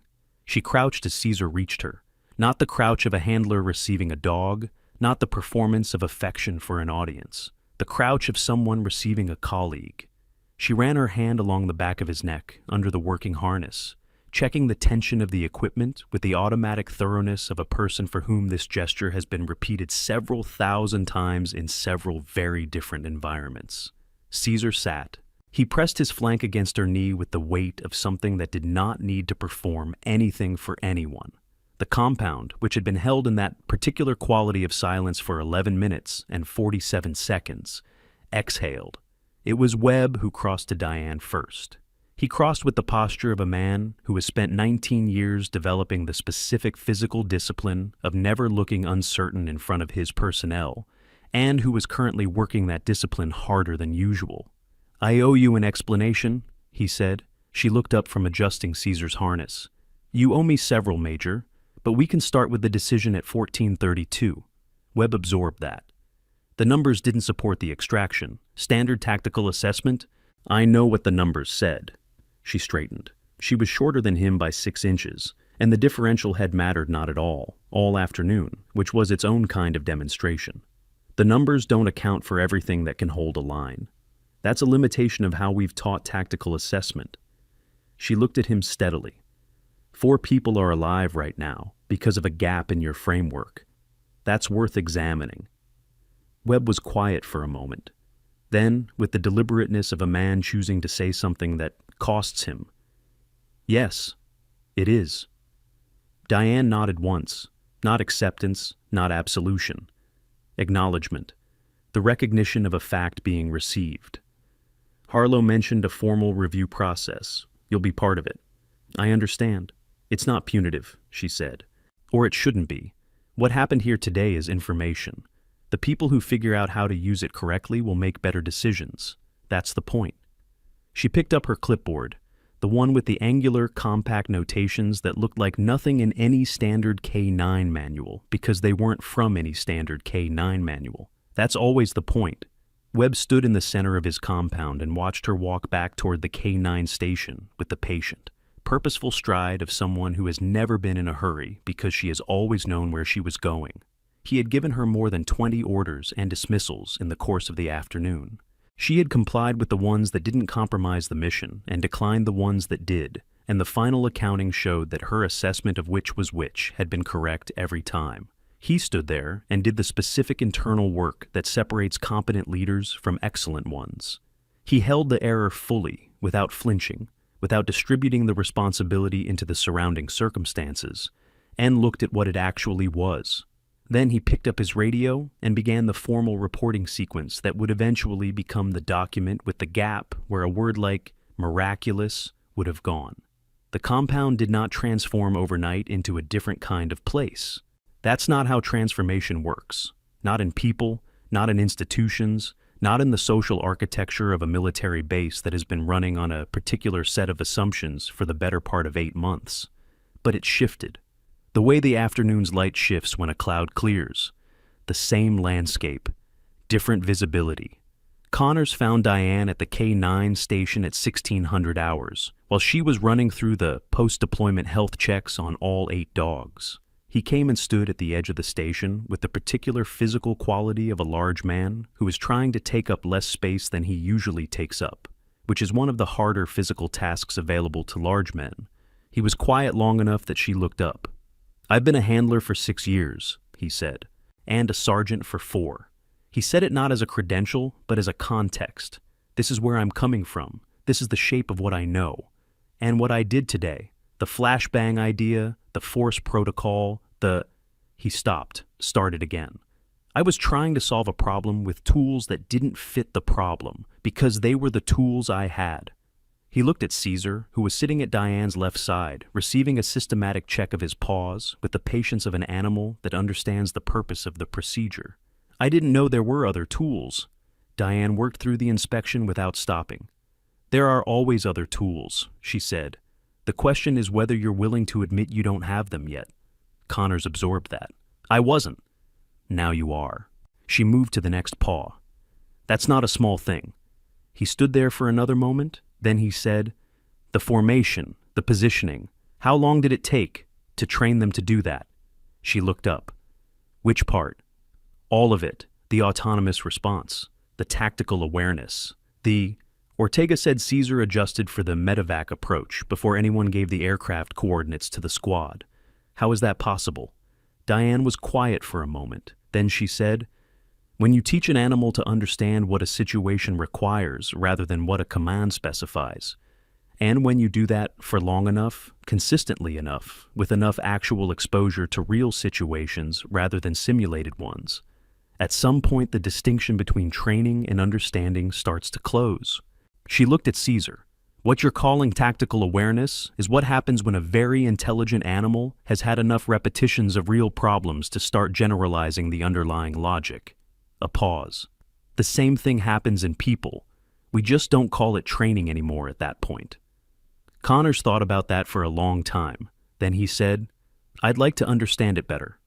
She crouched as Caesar reached her. Not the crouch of a handler receiving a dog, not the performance of affection for an audience. The crouch of someone receiving a colleague. She ran her hand along the back of his neck, under the working harness, checking the tension of the equipment with the automatic thoroughness of a person for whom this gesture has been repeated several thousand times in several very different environments. Caesar sat. He pressed his flank against her knee with the weight of something that did not need to perform anything for anyone. The compound, which had been held in that particular quality of silence for 11 minutes and 47 seconds, exhaled. It was Webb who crossed to Diane first. He crossed with the posture of a man who has spent 19 years developing the specific physical discipline of never looking uncertain in front of his personnel, and who was currently working that discipline harder than usual. "I owe you an explanation," he said. She looked up from adjusting Caesar's harness. "You owe me several, Major. But we can start with the decision at 1432. Webb absorbed that. The numbers didn't support the extraction. Standard tactical assessment? I know what the numbers said. She straightened. She was shorter than him by 6 inches, and the differential had mattered not at all afternoon, which was its own kind of demonstration. The numbers don't account for everything that can hold a line. That's a limitation of how we've taught tactical assessment. She looked at him steadily. 4 people are alive right now because of a gap in your framework. That's worth examining. Webb was quiet for a moment. Then, with the deliberateness of a man choosing to say something that costs him, "Yes, it is." Diane nodded once, not acceptance, not absolution. Acknowledgement. The recognition of a fact being received. Harlow mentioned a formal review process. You'll be part of it. I understand. It's not punitive, she said. Or it shouldn't be. What happened here today is information. The people who figure out how to use it correctly will make better decisions. That's the point. She picked up her clipboard, the one with the angular, compact notations that looked like nothing in any standard K9 manual because they weren't from any standard K9 manual. That's always the point. Webb stood in the center of his compound and watched her walk back toward the K9 station with the patient, purposeful stride of someone who has never been in a hurry because she has always known where she was going. He had given her more than 20 orders and dismissals in the course of the afternoon. She had complied with the ones that didn't compromise the mission and declined the ones that did, and the final accounting showed that her assessment of which was which had been correct every time. He stood there and did the specific internal work that separates competent leaders from excellent ones. He held the error fully, without flinching, without distributing the responsibility into the surrounding circumstances, and looked at what it actually was. Then he picked up his radio and began the formal reporting sequence that would eventually become the document with the gap where a word like miraculous would have gone. The compound did not transform overnight into a different kind of place. That's not how transformation works. Not in people, not in institutions, not in the social architecture of a military base that has been running on a particular set of assumptions for the better part of 8 months. But it shifted. The way the afternoon's light shifts when a cloud clears. The same landscape, different visibility. Connors found Diane at the K9 station at 1600 hours, while she was running through the post-deployment health checks on all 8 dogs. He came and stood at the edge of the station with the particular physical quality of a large man who is trying to take up less space than he usually takes up, which is one of the harder physical tasks available to large men. He was quiet long enough that she looked up. "I've been a handler for 6 years," he said, "and a sergeant for 4. He said it not as a credential, but as a context. This is where I'm coming from. This is the shape of what I know. And what I did today, the flashbang idea, the force protocol, He stopped, started again. I was trying to solve a problem with tools that didn't fit the problem, because they were the tools I had. He looked at Caesar, who was sitting at Diane's left side, receiving a systematic check of his paws with the patience of an animal that understands the purpose of the procedure. I didn't know there were other tools. Diane worked through the inspection without stopping. "There are always other tools," she said. "The question is whether you're willing to admit you don't have them yet." Connors absorbed that. "I wasn't." "Now you are." She moved to the next paw. "That's not a small thing." He stood there for another moment. Then he said, "The formation, the positioning, how long did it take to train them to do that?" She looked up. "Which part?" "All of it. The autonomous response, the tactical awareness, Ortega said Caesar adjusted for the medevac approach before anyone gave the aircraft coordinates to the squad. "How is that possible?" Diane was quiet for a moment. Then she said, "When you teach an animal to understand what a situation requires rather than what a command specifies, and when you do that for long enough, consistently enough, with enough actual exposure to real situations rather than simulated ones, at some point the distinction between training and understanding starts to close." She looked at Caesar. "What you're calling tactical awareness is what happens when a very intelligent animal has had enough repetitions of real problems to start generalizing the underlying logic." A pause. "The same thing happens in people. We just don't call it training anymore at that point." Connors thought about that for a long time. Then he said, "I'd like to understand it better."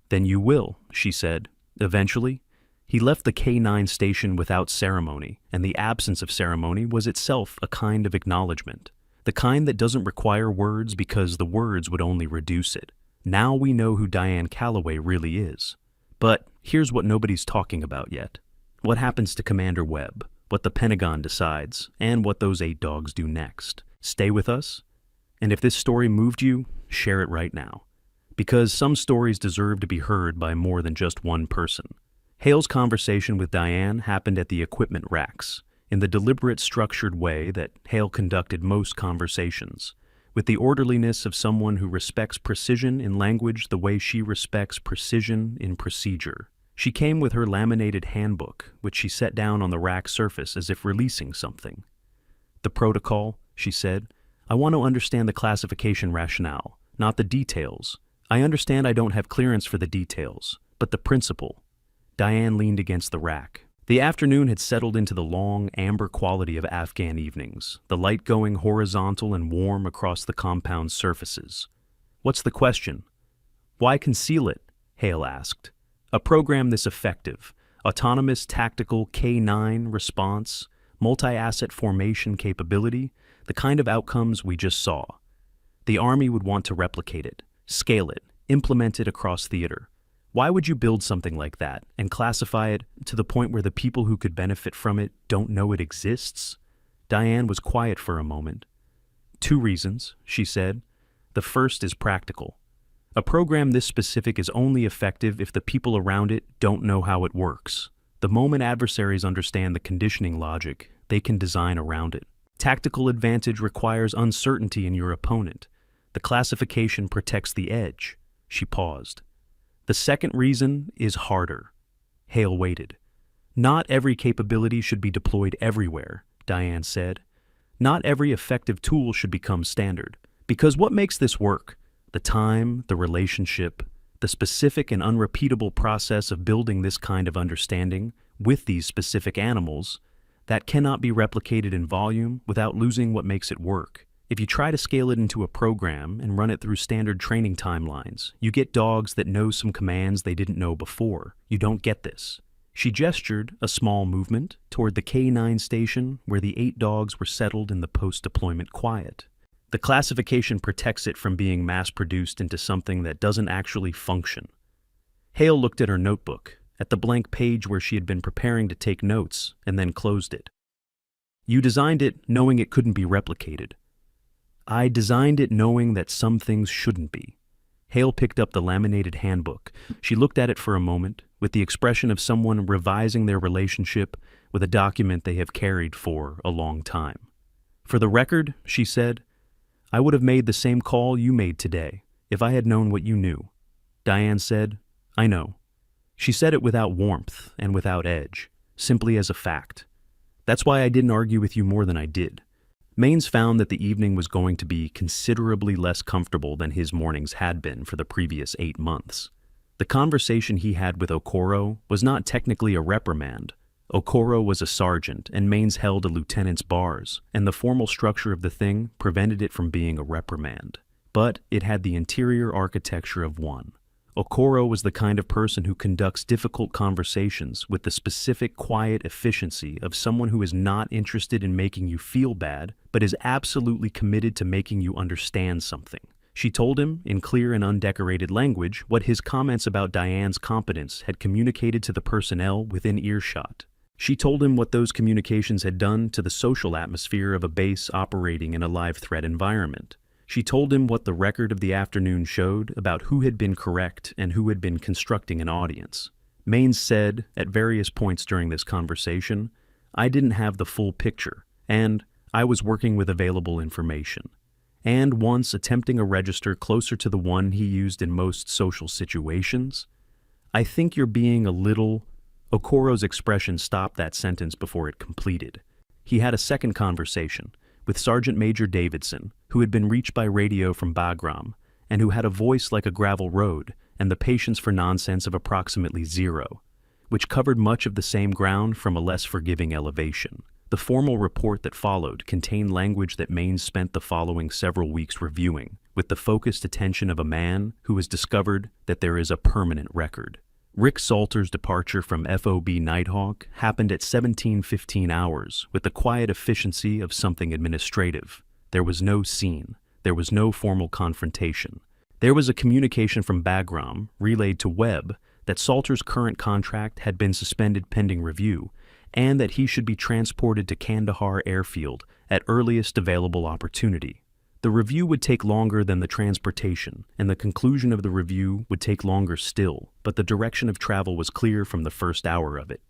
"Then you will," she said, "eventually." He left the K9 station without ceremony, and the absence of ceremony was itself a kind of acknowledgement, the kind that doesn't require words because the words would only reduce it. Now we know who Diane Calloway really is. But here's what nobody's talking about yet. What happens to Commander Webb, what the Pentagon decides, and what those 8 dogs do next. Stay with us, and if this story moved you, share it right now. Because some stories deserve to be heard by more than just one person. Hale's conversation with Diane happened at the equipment racks, in the deliberate, structured way that Hale conducted most conversations, with the orderliness of someone who respects precision in language the way she respects precision in procedure. She came with her laminated handbook, which she set down on the rack surface as if releasing something. "The protocol," she said. "I want to understand the classification rationale, not the details. I understand I don't have clearance for the details, but the principle." Diane leaned against the rack. The afternoon had settled into the long, amber quality of Afghan evenings, the light going horizontal and warm across the compound's surfaces. "What's the question?" "Why conceal it?" Hale asked. "A program this effective, autonomous tactical K9 response, multi-asset formation capability, the kind of outcomes we just saw. The Army would want to replicate it, scale it, implement it across theater. Why would you build something like that and classify it to the point where the people who could benefit from it don't know it exists?" Diane was quiet for a moment. "Two reasons," she said. "The first is practical. A program this specific is only effective if the people around it don't know how it works. The moment adversaries understand the conditioning logic, they can design around it. Tactical advantage requires uncertainty in your opponent. The classification protects the edge." She paused. "The second reason is harder." Hale waited. "Not every capability should be deployed everywhere," Diane said. "Not every effective tool should become standard. Because what makes this work? The time, the relationship, the specific and unrepeatable process of building this kind of understanding with these specific animals, that cannot be replicated in volume without losing what makes it work. If you try to scale it into a program and run it through standard training timelines, you get dogs that know some commands they didn't know before. You don't get this." She gestured, a small movement, toward the K9 station where the 8 dogs were settled in the post-deployment quiet. "The classification protects it from being mass-produced into something that doesn't actually function." Hale looked at her notebook, at the blank page where she had been preparing to take notes, and then closed it. "You designed it knowing it couldn't be replicated." "I designed it knowing that some things shouldn't be." Hale picked up the laminated handbook. She looked at it for a moment, with the expression of someone revising their relationship with a document they have carried for a long time. "For the record," she said, "I would have made the same call you made today, if I had known what you knew." Diane said, "I know." She said it without warmth and without edge, simply as a fact. "That's why I didn't argue with you more than I did." Maines found that the evening was going to be considerably less comfortable than his mornings had been for the previous 8 months. The conversation he had with Okoro was not technically a reprimand. Okoro was a sergeant, and Maines held a lieutenant's bars, and the formal structure of the thing prevented it from being a reprimand. But it had the interior architecture of one. Okoro was the kind of person who conducts difficult conversations with the specific quiet efficiency of someone who is not interested in making you feel bad, but is absolutely committed to making you understand something. She told him, in clear and undecorated language, what his comments about Diane's competence had communicated to the personnel within earshot. She told him what those communications had done to the social atmosphere of a base operating in a live threat environment. She told him what the record of the afternoon showed about who had been correct and who had been constructing an audience. Maines said, at various points during this conversation, "I didn't have the full picture, and I was working with available information." And once attempting a register closer to the one he used in most social situations, "I think you're being a little..." Okoro's expression stopped that sentence before it completed. He had a second conversation with Sergeant Major Davidson, who had been reached by radio from Bagram, and who had a voice like a gravel road and the patience for nonsense of approximately 0, which covered much of the same ground from a less forgiving elevation. The formal report that followed contained language that Maines spent the following several weeks reviewing, with the focused attention of a man who has discovered that there is a permanent record. Rick Salter's departure from FOB Nighthawk happened at 17:15 hours with the quiet efficiency of something administrative. There was no scene. There was no formal confrontation. There was a communication from Bagram, relayed to Webb, that Salter's current contract had been suspended pending review, and that he should be transported to Kandahar Airfield at earliest available opportunity. The review would take longer than the transportation, and the conclusion of the review would take longer still, but the direction of travel was clear from the first hour of it.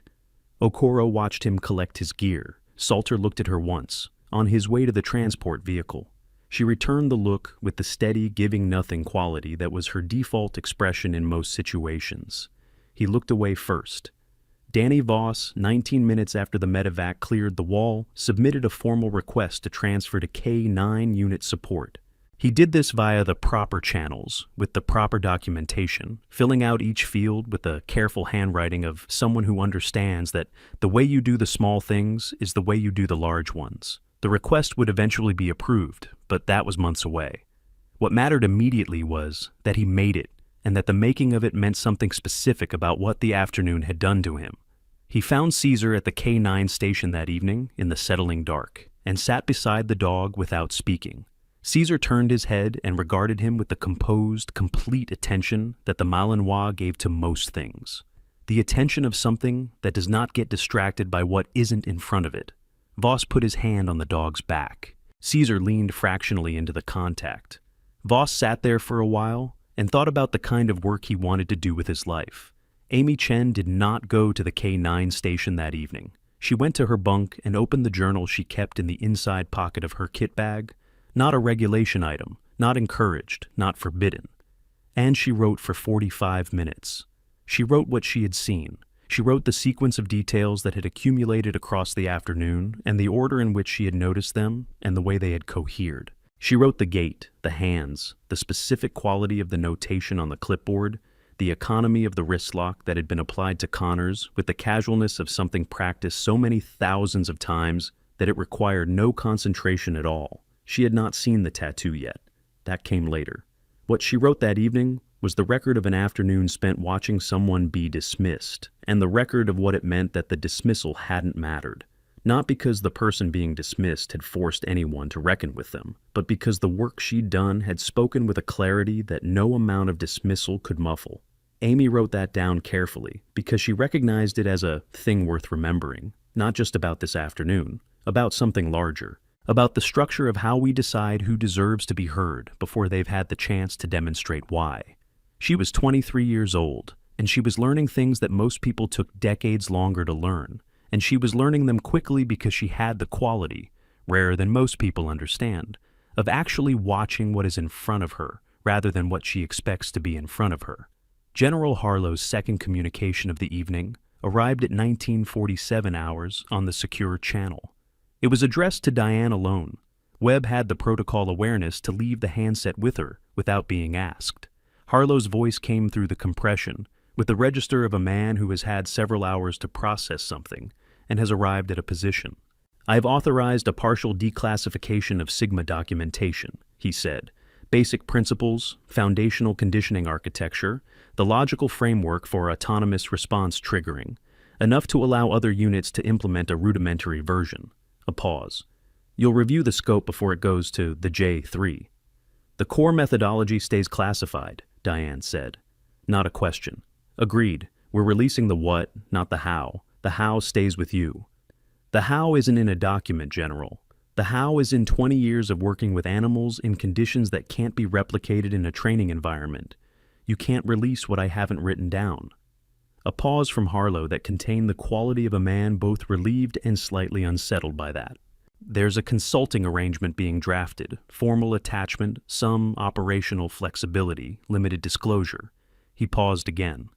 Okoro watched him collect his gear. Salter looked at her once, on his way to the transport vehicle. She returned the look with the steady, giving-nothing quality that was her default expression in most situations. He looked away first. Danny Voss, 19 minutes after the medevac cleared the wall, submitted a formal request to transfer to K9 unit support. He did this via the proper channels, with the proper documentation, filling out each field with the careful handwriting of someone who understands that the way you do the small things is the way you do the large ones. The request would eventually be approved, but that was months away. What mattered immediately was that he made it, and that the making of it meant something specific about what the afternoon had done to him. He found Caesar at the K9 station that evening in the settling dark, and sat beside the dog without speaking. Caesar turned his head and regarded him with the composed, complete attention that the Malinois gave to most things. The attention of something that does not get distracted by what isn't in front of it. Voss put his hand on the dog's back. Caesar leaned fractionally into the contact. Voss sat there for a while and thought about the kind of work he wanted to do with his life. Amy Chen did not go to the K9 station that evening. She went to her bunk and opened the journal she kept in the inside pocket of her kit bag. Not a regulation item, not encouraged, not forbidden. And she wrote for 45 minutes. She wrote what she had seen. She wrote the sequence of details that had accumulated across the afternoon and the order in which she had noticed them and the way they had cohered. She wrote the gait, the hands, the specific quality of the notation on the clipboard, the economy of the wrist lock that had been applied to Connors with the casualness of something practiced so many thousands of times that it required no concentration at all. She had not seen the tattoo yet. That came later. What she wrote that evening was the record of an afternoon spent watching someone be dismissed, and the record of what it meant that the dismissal hadn't mattered. Not because the person being dismissed had forced anyone to reckon with them, but because the work she'd done had spoken with a clarity that no amount of dismissal could muffle. Amy wrote that down carefully because she recognized it as a thing worth remembering, not just about this afternoon, about something larger. About the structure of how we decide who deserves to be heard before they've had the chance to demonstrate why. She was 23 years old, and she was learning things that most people took decades longer to learn, and she was learning them quickly because she had the quality, rarer than most people understand, of actually watching what is in front of her rather than what she expects to be in front of her. General Harlow's second communication of the evening arrived at 1947 hours on the secure channel. It was addressed to Diane alone. Webb had the protocol awareness to leave the handset with her without being asked. Harlow's voice came through the compression, with the register of a man who has had several hours to process something and has arrived at a position. "I have authorized a partial declassification of Sigma documentation," he said. "Basic principles, foundational conditioning architecture, the logical framework for autonomous response triggering, enough to allow other units to implement a rudimentary version." A pause. "You'll review the scope before it goes to the J3. "The core methodology stays classified," Diane said. Not a question. "Agreed. We're releasing the what, not the how. The how stays with you." "The how isn't in a document, General. The how is in 20 years of working with animals in conditions that can't be replicated in a training environment. You can't release what I haven't written down." A pause from Harlow that contained the quality of a man both relieved and slightly unsettled by that. "There's a consulting arrangement being drafted, formal attachment, some operational flexibility, limited disclosure." He paused again.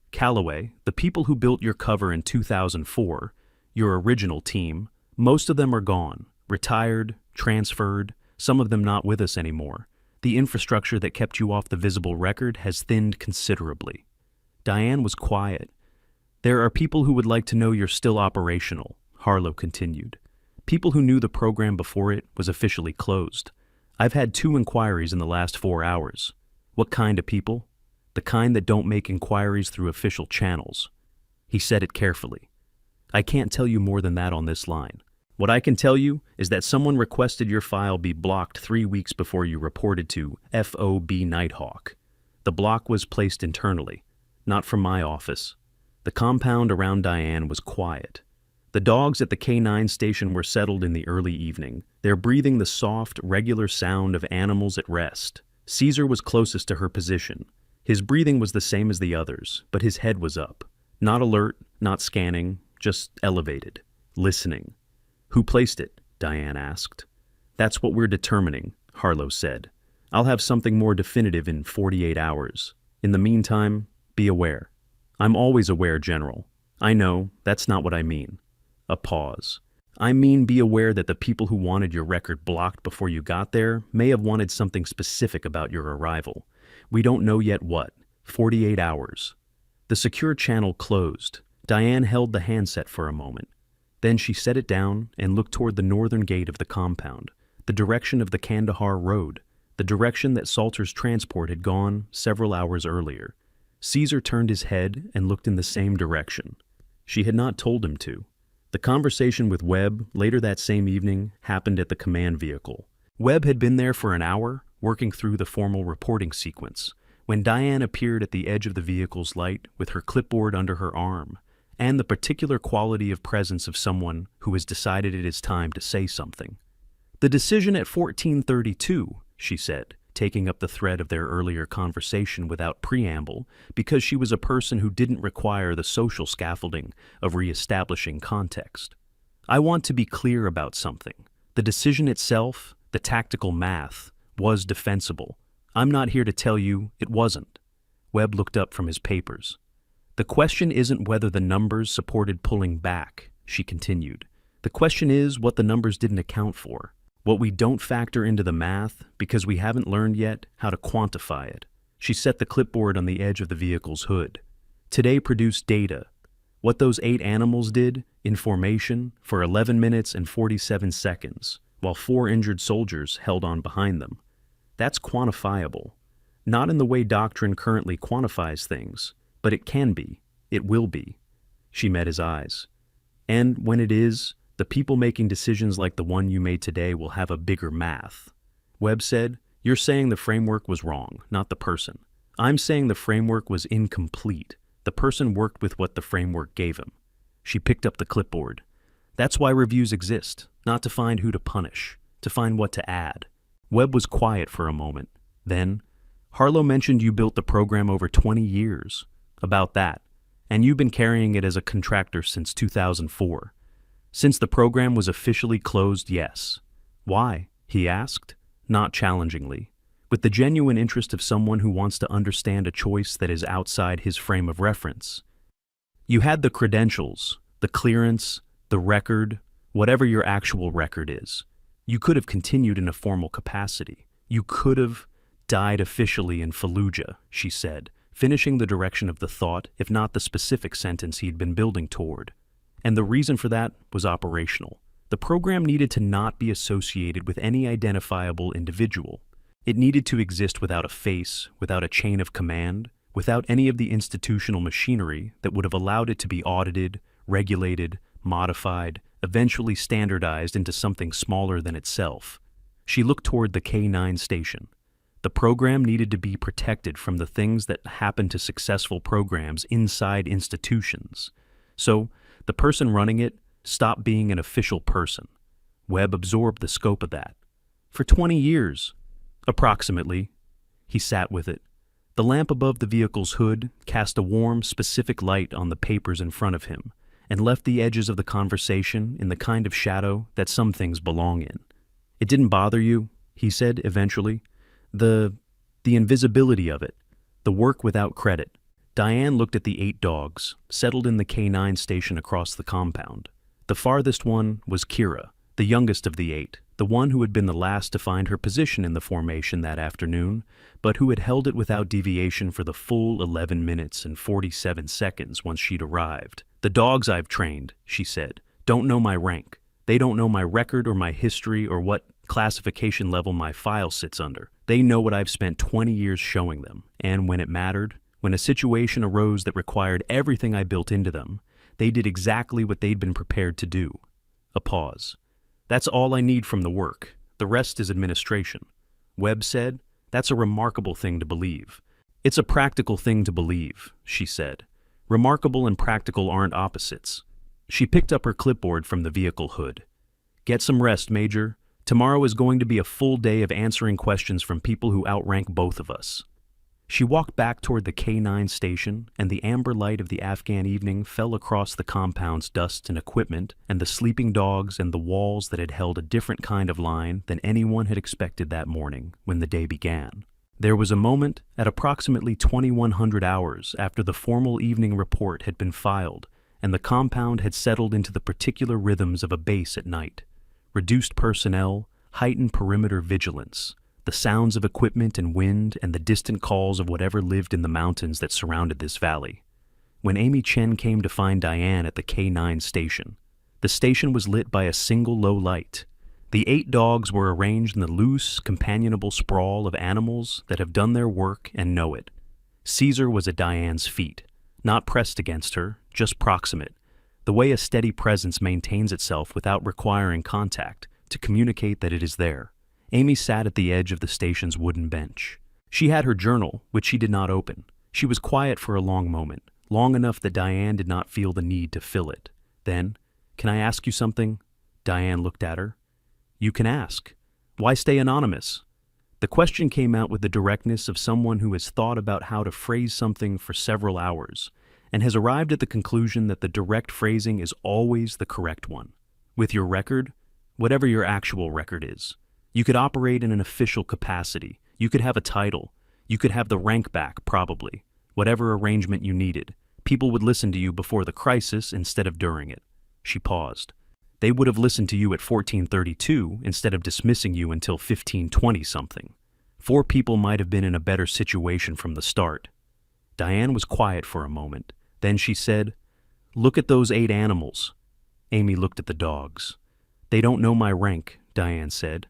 "Callaway, the people who built your cover in 2004, your original team, most of them are gone, retired, transferred, some of them not with us anymore. The infrastructure that kept you off the visible record has thinned considerably." Diane was quiet. "There are people who would like to know you're still operational," Harlow continued. "People who knew the program before it was officially closed. I've had 2 inquiries in the last 4 hours. What kind of people? The kind that don't make inquiries through official channels." He said it carefully. "I can't tell you more than that on this line. What I can tell you is that someone requested your file be blocked 3 weeks before you reported to FOB Nighthawk. The block was placed internally. Not from my office." The compound around Diane was quiet. The dogs at the K9 station were settled in the early evening, their breathing the soft, regular sound of animals at rest. Caesar was closest to her position. His breathing was the same as the others, but his head was up. Not alert, not scanning, just elevated, listening. "Who placed it?" Diane asked. "That's what we're determining," Harlow said. "I'll have something more definitive in 48 hours. In the meantime, be aware." I'm always aware, General. I know, that's not what I mean. A pause. I mean, be aware that the people who wanted your record blocked before you got there may have wanted something specific about your arrival. We don't know yet what. 48 hours. The secure channel closed. Diane held the handset for a moment. Then she set it down and looked toward the northern gate of the compound, the direction of the Kandahar Road, the direction that Salter's transport had gone several hours earlier. Caesar turned his head and looked in the same direction. She had not told him to. The conversation with Webb later that same evening happened at the command vehicle. Webb had been there for an hour, working through the formal reporting sequence, when Diane appeared at the edge of the vehicle's light with her clipboard under her arm, and the particular quality of presence of someone who has decided it is time to say something. "The decision at 1432, she said, taking up the thread of their earlier conversation without preamble, because she was a person who didn't require the social scaffolding of reestablishing context. I want to be clear about something. The decision itself, the tactical math, was defensible. I'm not here to tell you it wasn't." Webb looked up from his papers. "The question isn't whether the numbers supported pulling back," she continued. "The question is what the numbers didn't account for. What we don't factor into the math because we haven't learned yet how to quantify it." She set the clipboard on the edge of the vehicle's hood. "Today produced data. What those 8 animals did, in formation, for 11 minutes and 47 seconds, while 4 injured soldiers held on behind them. That's quantifiable. Not in the way doctrine currently quantifies things, but it can be. It will be." She met his eyes. "And when it is, the people making decisions like the one you made today will have a bigger math." Webb said, "You're saying the framework was wrong, not the person. I'm saying the framework was incomplete. The person worked with what the framework gave him." She picked up the clipboard. "That's why reviews exist, not to find who to punish, to find what to add." Webb was quiet for a moment. Then, "Harlow mentioned you built the program over 20 years. About that. And you've been carrying it as a contractor since 2004. Since the program was officially closed, yes." "Why?" he asked, not challengingly, with the genuine interest of someone who wants to understand a choice that is outside his frame of reference. "You had the credentials, the clearance, the record, whatever your actual record is. You could have continued in a formal capacity. You could have died officially in Fallujah," she said, finishing the direction of the thought, if not the specific sentence he'd been building toward. And the reason for that was operational. The program needed to not be associated with any identifiable individual. It needed to exist without a face, without a chain of command, without any of the institutional machinery that would have allowed it to be audited, regulated, modified, eventually standardized into something smaller than itself. She looked toward the K9 station. The program needed to be protected from the things that happen to successful programs inside institutions. So, the person running it stopped being an official person. Webb absorbed the scope of that. For 20 years, approximately, he sat with it. The lamp above the vehicle's hood cast a warm, specific light on the papers in front of him and left the edges of the conversation in the kind of shadow that some things belong in. "It didn't bother you," he said eventually. The invisibility of it, the work without credit." Diane looked at the 8 dogs, settled in the K9 station across the compound. The farthest one was Kira, the youngest of the 8, the one who had been the last to find her position in the formation that afternoon, but who had held it without deviation for the full 11 minutes and 47 seconds once she'd arrived. "The dogs I've trained," she said, "don't know my rank. They don't know my record or my history or what classification level my file sits under. They know what I've spent 20 years showing them, and when it mattered, when a situation arose that required everything I built into them, they did exactly what they'd been prepared to do." A pause. "That's all I need from the work. The rest is administration." Webb said, "That's a remarkable thing to believe." "It's a practical thing to believe," she said. "Remarkable and practical aren't opposites." She picked up her clipboard from the vehicle hood. "Get some rest, Major. Tomorrow is going to be a full day of answering questions from people who outrank both of us." She walked back toward the K9 station, and the amber light of the Afghan evening fell across the compound's dust and equipment, and the sleeping dogs and the walls that had held a different kind of line than anyone had expected that morning when the day began. There was a moment, at approximately 2100 hours after the formal evening report had been filed and the compound had settled into the particular rhythms of a base at night. Reduced personnel, heightened perimeter vigilance, the sounds of equipment and wind, and the distant calls of whatever lived in the mountains that surrounded this valley. When Amy Chen came to find Diane at the K9 station, the station was lit by a single low light. The 8 dogs were arranged in the loose, companionable sprawl of animals that have done their work and know it. Caesar was at Diane's feet, not pressed against her, just proximate, the way a steady presence maintains itself without requiring contact to communicate that it is there. Amy sat at the edge of the station's wooden bench. She had her journal, which she did not open. She was quiet for a long moment, long enough that Diane did not feel the need to fill it. Then, "Can I ask you something?" Diane looked at her. "You can ask. Why stay anonymous?" The question came out with the directness of someone who has thought about how to phrase something for several hours and has arrived at the conclusion that the direct phrasing is always the correct one. With your record, whatever your actual record is, you could operate in an official capacity. You could have a title. You could have the rank back, probably. Whatever arrangement you needed. People would listen to you before the crisis instead of during it. She paused. They would have listened to you at 1432 instead of dismissing you until 1520-something. 4 people might have been in a better situation from the start. Diane was quiet for a moment. Then she said, "Look at those 8 animals." Amy looked at the dogs. "They don't know my rank," Diane said.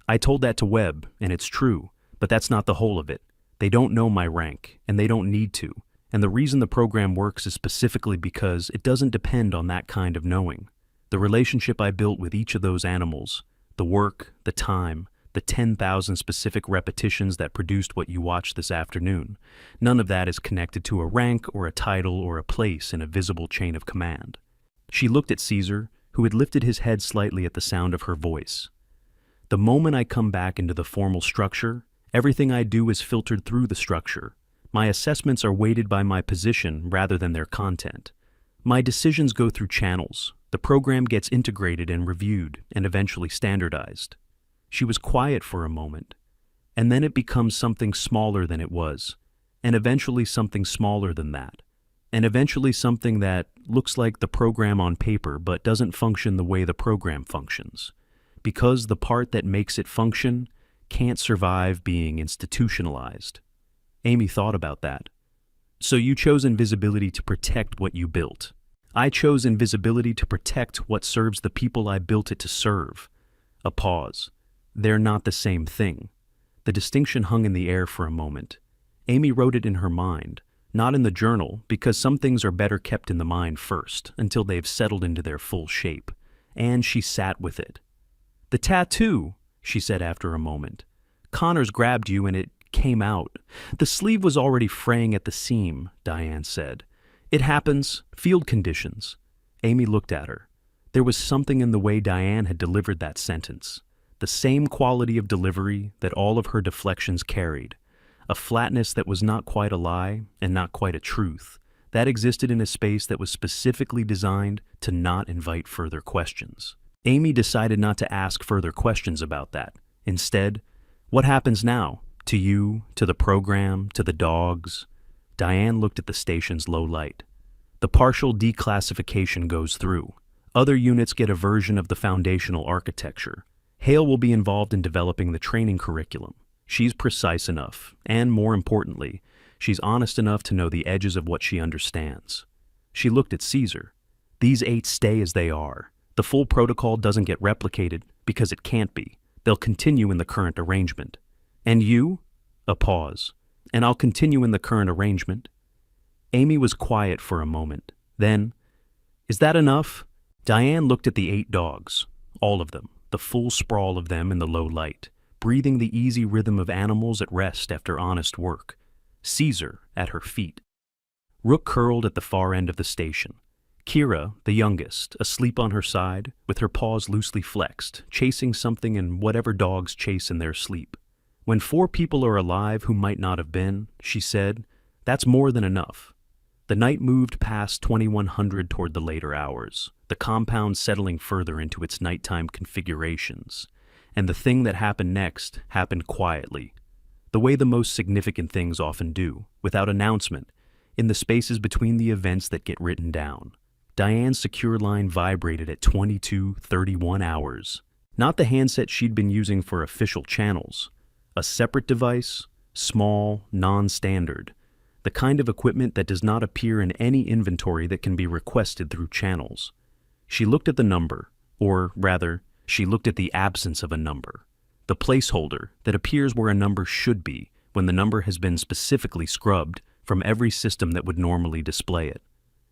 "I told that to Webb, and it's true, but that's not the whole of it. They don't know my rank, and they don't need to. And the reason the program works is specifically because it doesn't depend on that kind of knowing. The relationship I built with each of those animals, the work, the time, the 10,000 specific repetitions that produced what you watched this afternoon, none of that is connected to a rank or a title or a place in a visible chain of command." She looked at Caesar, who had lifted his head slightly at the sound of her voice. "The moment I come back into the formal structure, everything I do is filtered through the structure. My assessments are weighted by my position rather than their content. My decisions go through channels. The program gets integrated and reviewed and eventually standardized." She was quiet for a moment, and then it becomes something smaller than it was, and eventually something smaller than that, and eventually something that looks like the program on paper but doesn't function the way the program functions, because the part that makes it function can't survive being institutionalized. Amy thought about that. "So you chose invisibility to protect what you built. I chose invisibility to protect what serves the people I built it to serve." A pause. They're not the same thing. The distinction hung in the air for a moment. Amy wrote it in her mind, not in the journal, because some things are better kept in the mind first, until they've settled into their full shape. And she sat with it. "The tattoo," she said after a moment. "Connors grabbed you and it came out. The sleeve was already fraying at the seam," Diane said. "It happens. Field conditions." Amy looked at her. There was something in the way Diane had delivered that sentence. The same quality of delivery that all of her deflections carried. A flatness that was not quite a lie and not quite a truth. That existed in a space that was specifically designed to not invite further questions. Amy decided not to ask further questions about that. Instead, "What happens now? To you, to the program, to the dogs?" Diane looked at the station's low light. "The partial declassification goes through. Other units get a version of the foundational architecture. Hale will be involved in developing the training curriculum. She's precise enough, and more importantly, she's honest enough to know the edges of what she understands." She looked at Caesar. "These 8 stay as they are. The full protocol doesn't get replicated because it can't be. They'll continue in the current arrangement. And you?" A pause. "And I'll continue in the current arrangement." Amy was quiet for a moment. Then, "Is that enough?" Diane looked at the 8 dogs, all of them, the full sprawl of them in the low light, breathing the easy rhythm of animals at rest after honest work. Caesar at her feet. Rook curled at the far end of the station. Kira, the youngest, asleep on her side, with her paws loosely flexed, chasing something in whatever dogs chase in their sleep. "When 4 people are alive who might not have been," she said, "that's more than enough." The night moved past 2100 toward the later hours, the compound settling further into its nighttime configurations. And the thing that happened next happened quietly. the way the most significant things often do, without announcement, in the spaces between the events that get written down. Diane's secure line vibrated at 22:31 hours. Not the handset she'd been using for official channels. A separate device, small, non-standard. The kind of equipment that does not appear in any inventory that can be requested through channels. She looked at the number, or rather, she looked at the absence of a number. The placeholder that appears where a number should be when the number has been specifically scrubbed from every system that would normally display it.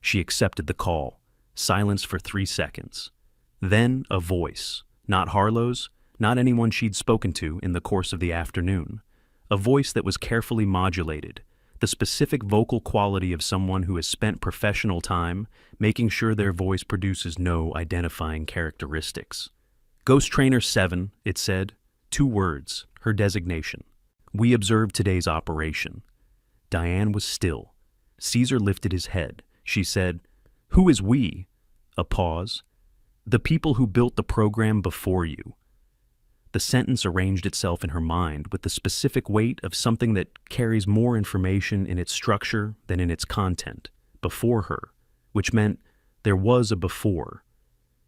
She accepted the call. Silence for 3 seconds. Then a voice. Not Harlow's, not anyone she'd spoken to in the course of the afternoon. A voice that was carefully modulated, the specific vocal quality of someone who has spent professional time making sure their voice produces no identifying characteristics. Ghost Trainer 7, it said. 2 words, her designation. We observed today's operation. Diane was still. Caesar lifted his head. She said, "Who is we?" A pause. "The people who built the program before you." The sentence arranged itself in her mind with the specific weight of something that carries more information in its structure than in its content. Before her, which meant there was a before,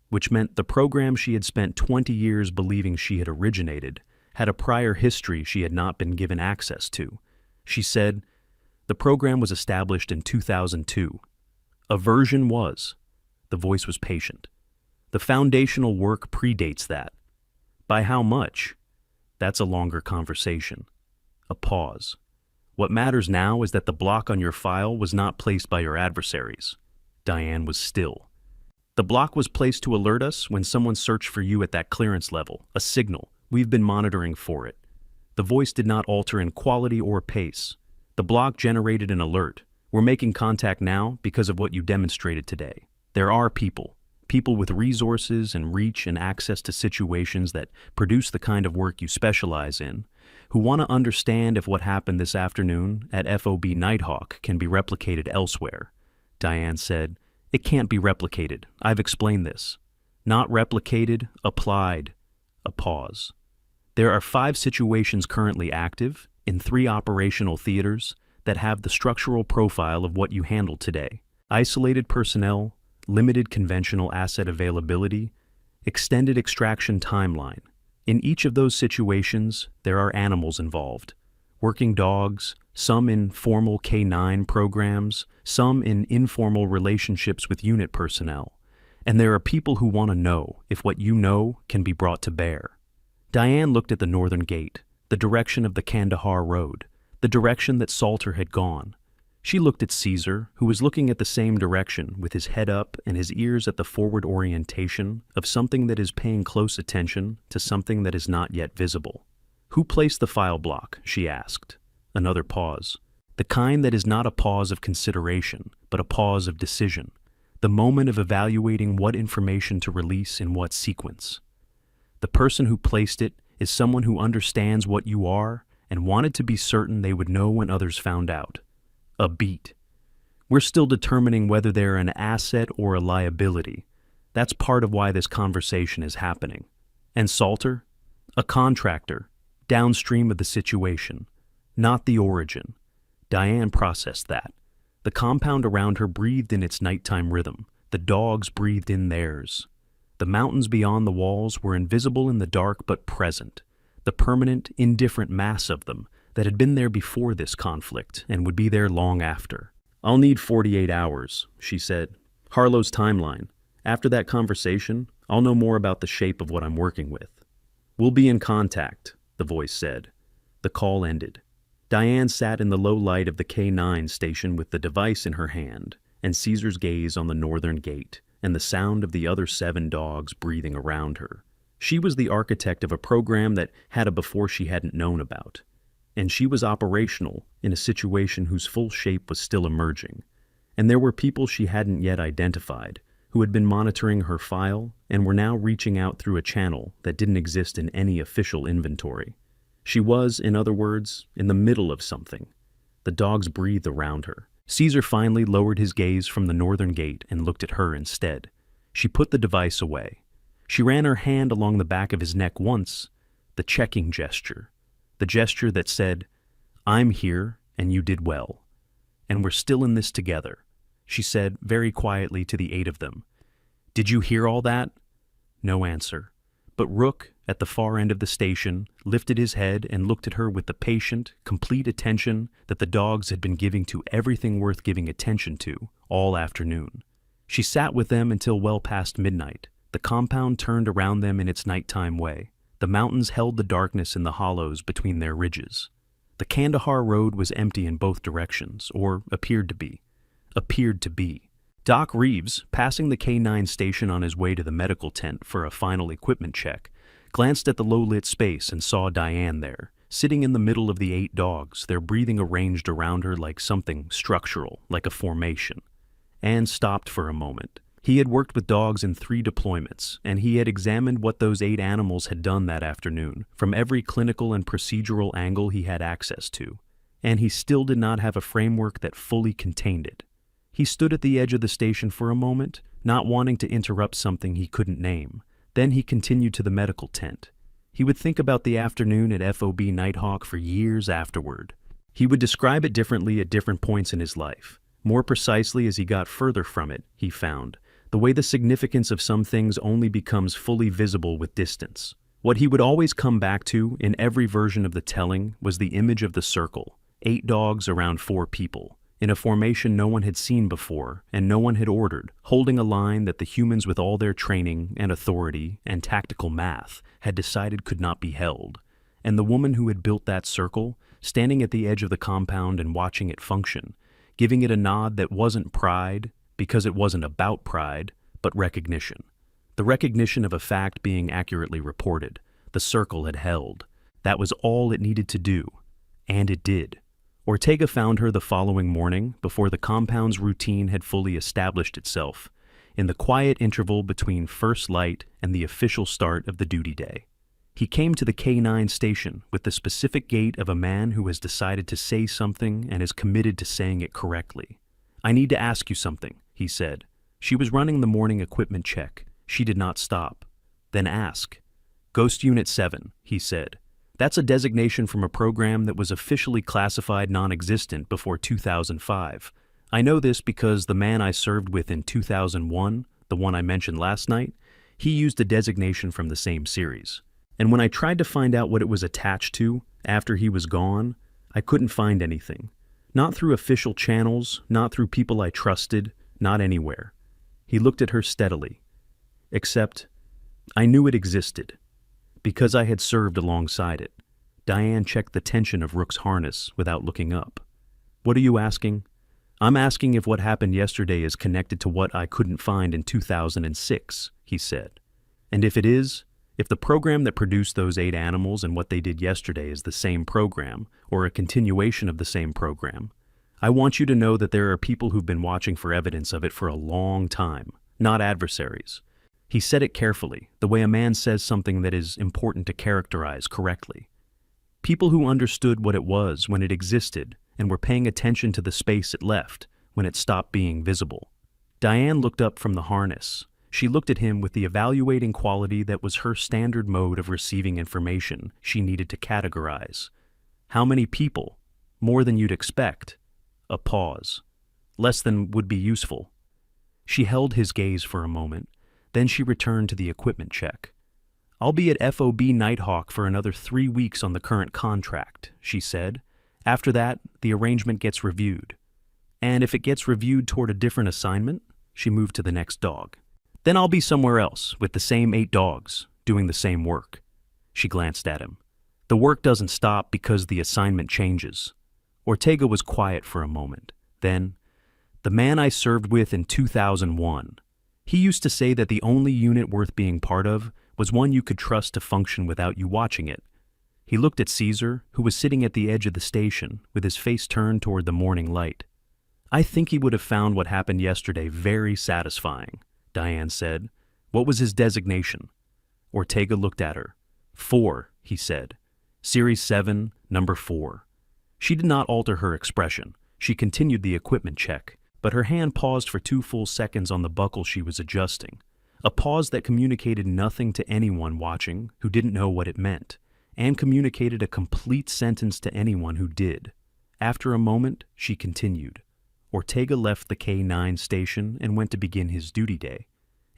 which meant the program she had spent 20 years believing she had originated had a prior history she had not been given access to. She said, "The program was established in 2002. A version was." The voice was patient. "The foundational work predates that." "By how much?" "That's a longer conversation." A pause. "What matters now is that the block on your file was not placed by your adversaries." Diane was still. "The block was placed to alert us when someone searched for you at that clearance level, a signal. We've been monitoring for it." The voice did not alter in quality or pace. "The block generated an alert. We're making contact now because of what you demonstrated today. There are people with resources and reach and access to situations that produce the kind of work you specialize in, who want to understand if what happened this afternoon at FOB Nighthawk can be replicated elsewhere." Diane said, "It can't be replicated. I've explained this." "Not replicated, applied." A pause. "There are 5 situations currently active in 3 operational theaters that have the structural profile of what you handled today. Isolated personnel, limited conventional asset availability, extended extraction timeline. In each of those situations, there are animals involved. Working dogs, some in formal K9 programs, some in informal relationships with unit personnel. And there are people who want to know if what you know can be brought to bear." Diane looked at the northern gate, the direction of the Kandahar Road, the direction that Salter had gone. She looked at Caesar, who was looking at the same direction with his head up and his ears at the forward orientation of something that is paying close attention to something that is not yet visible. "Who placed the file block?" she asked. Another pause. The kind that is not a pause of consideration, but a pause of decision. The moment of evaluating what information to release in what sequence. "The person who placed it is someone who understands what you are and wanted to be certain they would know when others found out." A beat. "We're still determining whether they're an asset or a liability. That's part of why this conversation is happening." "And Salter?" "A contractor, downstream of the situation, not the origin." Diane processed that. The compound around her breathed in its nighttime rhythm. The dogs breathed in theirs. The mountains beyond the walls were invisible in the dark but present. The permanent, indifferent mass of them that had been there before this conflict and would be there long after. "I'll need 48 hours, she said. "Harlow's timeline. After that conversation, I'll know more about the shape of what I'm working with." "We'll be in contact," the voice said. The call ended. Diane sat in the low light of the K9 station with the device in her hand, and Caesar's gaze on the northern gate, and the sound of the other 7 dogs breathing around her. She was the architect of a program that had a before she hadn't known about. And she was operational in a situation whose full shape was still emerging. And there were people she hadn't yet identified, who had been monitoring her file and were now reaching out through a channel that didn't exist in any official inventory. She was, in other words, in the middle of something. The dogs breathed around her. Caesar finally lowered his gaze from the northern gate and looked at her instead. She put the device away. She ran her hand along the back of his neck once, the checking gesture. The gesture that said, I'm here, and you did well. And we're still in this together, she said very quietly to the 8 of them. Did you hear all that? No answer. But Rook, at the far end of the station, lifted his head and looked at her with the patient, complete attention that the dogs had been giving to everything worth giving attention to all afternoon. She sat with them until well past midnight. The compound turned around them in its nighttime way. The mountains held the darkness in the hollows between their ridges. The Kandahar road was empty in both directions, or appeared to be. Doc Reeves, passing the K9 station on his way to the medical tent for a final equipment check, glanced at the low-lit space and saw Diane there, sitting in the middle of the 8 dogs, their breathing arranged around her like something structural, like a formation. Anne stopped for a moment. He had worked with dogs in 3 deployments, and he had examined what those 8 animals had done that afternoon, from every clinical and procedural angle he had access to, and he still did not have a framework that fully contained it. He stood at the edge of the station for a moment, not wanting to interrupt something he couldn't name. Then he continued to the medical tent. He would think about the afternoon at FOB Nighthawk for years afterward. He would describe it differently at different points in his life. More precisely as he got further from it, he found, the way the significance of some things only becomes fully visible with distance. What he would always come back to in every version of the telling was the image of the circle, 8 dogs around 4 people, in a formation no one had seen before and no one had ordered, holding a line that the humans with all their training and authority and tactical math had decided could not be held. And the woman who had built that circle, standing at the edge of the compound and watching it function, giving it a nod that wasn't pride, because it wasn't about pride, but recognition. The recognition of a fact being accurately reported. The circle had held. That was all it needed to do. And it did. Ortega found her the following morning, before the compound's routine had fully established itself, in the quiet interval between first light and the official start of the duty day. He came to the K9 station with the specific gait of a man who has decided to say something and is committed to saying it correctly. I need to ask you something, he said. She was running the morning equipment check. She did not stop. Then ask. Ghost Unit 7, he said. That's a designation from a program that was officially classified non-existent before 2005. I know this because the man I served with in 2001, the one I mentioned last night, he used a designation from the same series. And when I tried to find out what it was attached to after he was gone, I couldn't find anything. Not through official channels, not through people I trusted, not anywhere. He looked at her steadily. Except, I knew it existed. Because I had served alongside it. Diane checked the tension of Rook's harness without looking up. What are you asking? I'm asking if what happened yesterday is connected to what I couldn't find in 2006, he said. And if it is, if the program that produced those 8 animals and what they did yesterday is the same program, or a continuation of the same program, I want you to know that there are people who've been watching for evidence of it for a long time, not adversaries. He said it carefully, the way a man says something that is important to characterize correctly. People who understood what it was when it existed and were paying attention to the space it left when it stopped being visible. Diane looked up from the harness. She looked at him with the evaluating quality that was her standard mode of receiving information she needed to categorize. How many people? More than you'd expect. A pause. Less than would be useful. She held his gaze for a moment. Then she returned to the equipment check. I'll be at FOB Nighthawk for another 3 weeks on the current contract, she said. After that, the arrangement gets reviewed. And if it gets reviewed toward a different assignment, she moved to the next dog. Then I'll be somewhere else with the same 8 dogs, doing the same work. She glanced at him. The work doesn't stop because the assignment changes. Ortega was quiet for a moment. Then, the man I served with in 2001. He used to say that the only unit worth being part of was one you could trust to function without you watching it. He looked at Caesar, who was sitting at the edge of the station, with his face turned toward the morning light. I think he would have found what happened yesterday very satisfying, Diane said. What was his designation? Ortega looked at her. 4, he said. Series 7, number 4. She did not alter her expression. She continued the equipment check, but her hand paused for 2 full seconds on the buckle she was adjusting. A pause that communicated nothing to anyone watching who didn't know what it meant. and communicated a complete sentence to anyone who did. After a moment, she continued. Ortega left the K9 station and went to begin his duty day,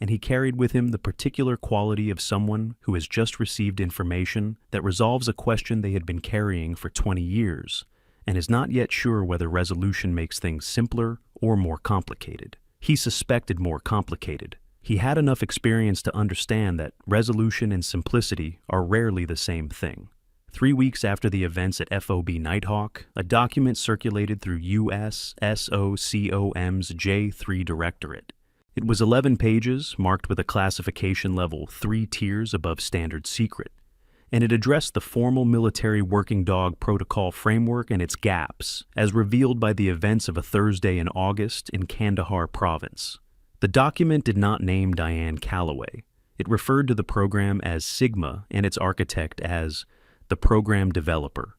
and he carried with him the particular quality of someone who has just received information that resolves a question they had been carrying for 20 years and is not yet sure whether resolution makes things simpler or more complicated. He suspected more complicated. He had enough experience to understand that resolution and simplicity are rarely the same thing. 3 weeks after the events at FOB Nighthawk, a document circulated through US SOCOM's J3 Directorate. It was 11 pages, marked with a classification level 3 tiers above standard secret, and it addressed the formal military working dog protocol framework and its gaps, as revealed by the events of a Thursday in August in Kandahar province. The document did not name Diane Calloway. It referred to the program as Sigma and its architect as the program developer,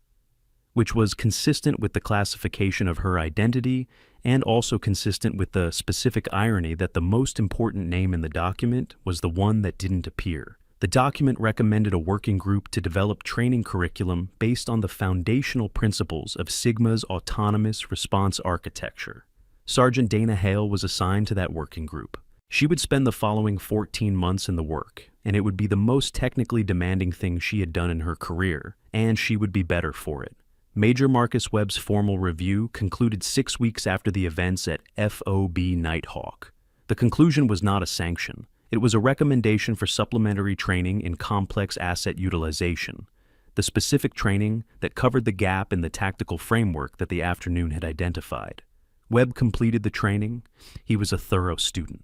which was consistent with the classification of her identity and also consistent with the specific irony that the most important name in the document was the one that didn't appear. The document recommended a working group to develop training curriculum based on the foundational principles of Sigma's autonomous response architecture. Sergeant Dana Hale was assigned to that working group. She would spend the following 14 months in the work, and it would be the most technically demanding thing she had done in her career, and she would be better for it. Major Marcus Webb's formal review concluded 6 weeks after the events at FOB Nighthawk. The conclusion was not a sanction. It was a recommendation for supplementary training in complex asset utilization, the specific training that covered the gap in the tactical framework that the afternoon had identified. Webb completed the training. He was a thorough student.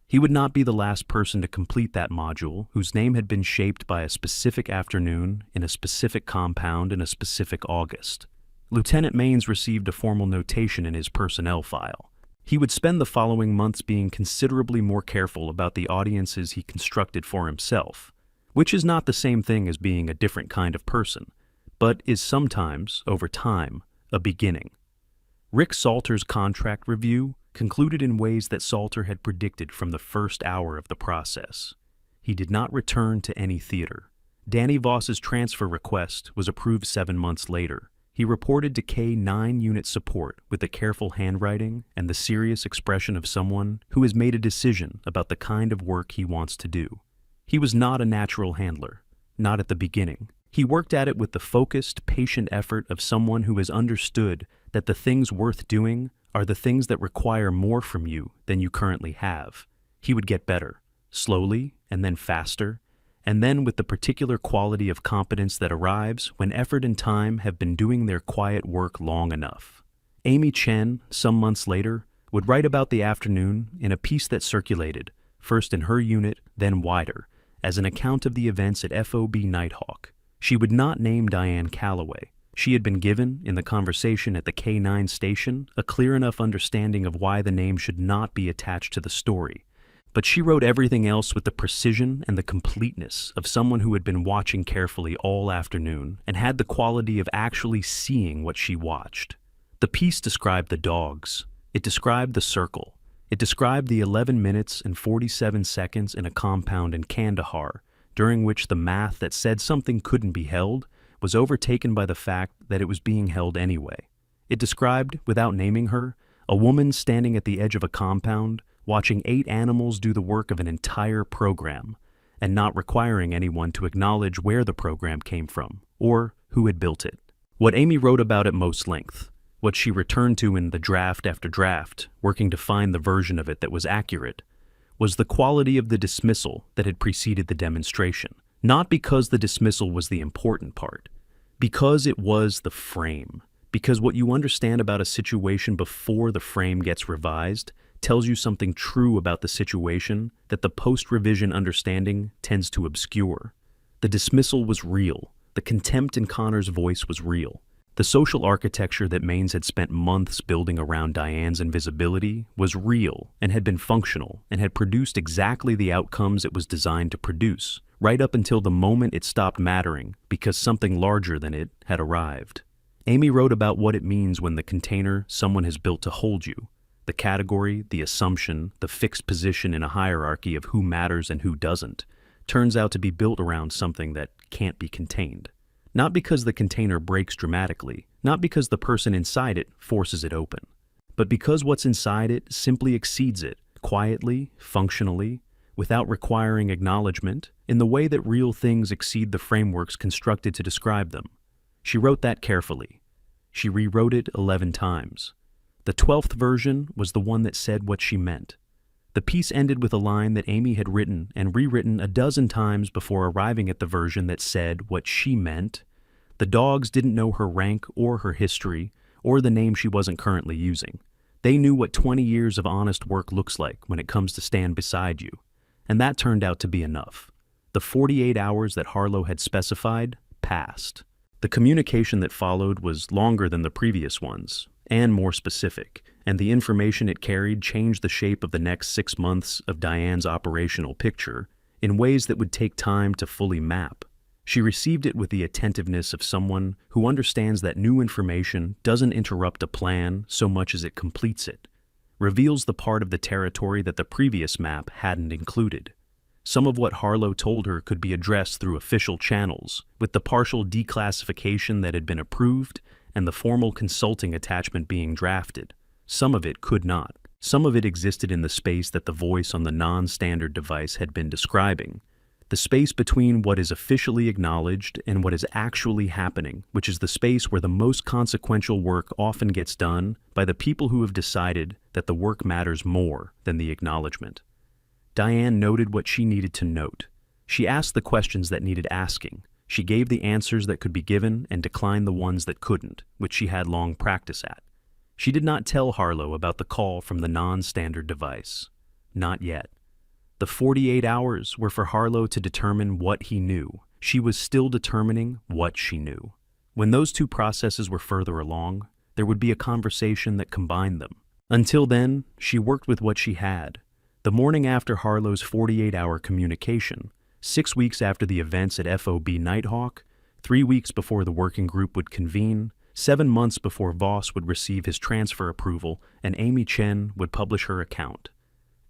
He would not be the last person to complete that module, whose name had been shaped by a specific afternoon in a specific compound in a specific August. Lieutenant Maines received a formal notation in his personnel file. He would spend the following months being considerably more careful about the audiences he constructed for himself, which is not the same thing as being a different kind of person, but is sometimes, over time, a beginning. Rick Salter's contract review concluded in ways that Salter had predicted from the first hour of the process. He did not return to any theater. Danny Voss's transfer request was approved 7 months later. He reported to K9 unit support with the careful handwriting and the serious expression of someone who has made a decision about the kind of work he wants to do. He was not a natural handler, not at the beginning. He worked at it with the focused, patient effort of someone who has understood that the things worth doing are the things that require more from you than you currently have. He would get better, slowly and then faster, and then with the particular quality of competence that arrives when effort and time have been doing their quiet work long enough. Amy Chen, some months later, would write about the afternoon in a piece that circulated, first in her unit, then wider, as an account of the events at FOB Nighthawk. She would not name Diane Calloway. She had been given, in the conversation at the K9 station, a clear enough understanding of why the name should not be attached to the story. But she wrote everything else with the precision and the completeness of someone who had been watching carefully all afternoon and had the quality of actually seeing what she watched. The piece described the dogs. It described the circle. It described the 11 minutes and 47 seconds in a compound in Kandahar, during which the math that said something couldn't be held was overtaken by the fact that it was being held anyway. It described, without naming her, a woman standing at the edge of a compound, watching 8 animals do the work of an entire program, and not requiring anyone to acknowledge where the program came from, or who had built it. What Amy wrote about at most length, what she returned to in the draft after draft, working to find the version of it that was accurate, was the quality of the dismissal that had preceded the demonstration. Not because the dismissal was the important part, because it was the frame. Because what you understand about a situation before the frame gets revised tells you something true about the situation that the post-revision understanding tends to obscure. The dismissal was real. The contempt in Connor's voice was real. The social architecture that Maines had spent months building around Diane's invisibility was real and had been functional and had produced exactly the outcomes it was designed to produce, right up until the moment it stopped mattering because something larger than it had arrived. Amy wrote about what it means when the container someone has built to hold you, the category, the assumption, the fixed position in a hierarchy of who matters and who doesn't, turns out to be built around something that can't be contained. Not because the container breaks dramatically, not because the person inside it forces it open, but because what's inside it simply exceeds it, quietly, functionally, without requiring acknowledgement, in the way that real things exceed the frameworks constructed to describe them. She wrote that carefully. She rewrote it 11 times. The 12th version was the one that said what she meant. The piece ended with a line that Amy had written and rewritten a dozen times before arriving at the version that said what she meant. The dogs didn't know her rank or her history, or the name she wasn't currently using. They knew what 20 years of honest work looks like when it comes to stand beside you. And that turned out to be enough. The 48 hours that Harlow had specified passed. The communication that followed was longer than the previous ones, and more specific, and the information it carried changed the shape of the next 6 months of Diane's operational picture in ways that would take time to fully map. She received it with the attentiveness of someone who understands that new information doesn't interrupt a plan so much as it completes it, reveals the part of the territory that the previous map hadn't included. Some of what Harlow told her could be addressed through official channels, with the partial declassification that had been approved and the formal consulting attachment being drafted. Some of it could not. Some of it existed in the space that the voice on the non-standard device had been describing. The space between what is officially acknowledged and what is actually happening, which is the space where the most consequential work often gets done by the people who have decided that the work matters more than the acknowledgement. Diane noted what she needed to note. She asked the questions that needed asking. She gave the answers that could be given and declined the ones that couldn't, which she had long practice at. She did not tell Harlow about the call from the non-standard device. Not yet. The 48 hours were for Harlow to determine what he knew. She was still determining what she knew. When those two processes were further along, there would be a conversation that combined them. Until then, she worked with what she had. The morning after Harlow's 48-hour communication, 6 weeks after the events at FOB Nighthawk, 3 weeks before the working group would convene, 7 months before Voss would receive his transfer approval and Amy Chen would publish her account.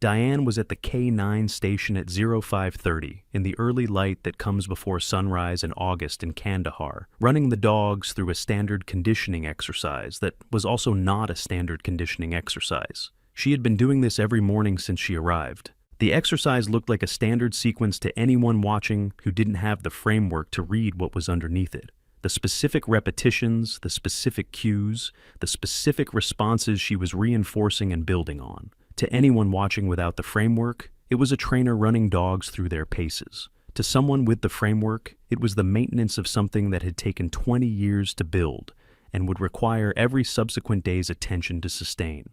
Diane was at the K9 station at 0530 in the early light that comes before sunrise in August in Kandahar, running the dogs through a standard conditioning exercise that was also not a standard conditioning exercise. She had been doing this every morning since she arrived. The exercise looked like a standard sequence to anyone watching who didn't have the framework to read what was underneath it. The specific repetitions, the specific cues, the specific responses she was reinforcing and building on. To anyone watching without the framework, it was a trainer running dogs through their paces. To someone with the framework, it was the maintenance of something that had taken 20 years to build and would require every subsequent day's attention to sustain.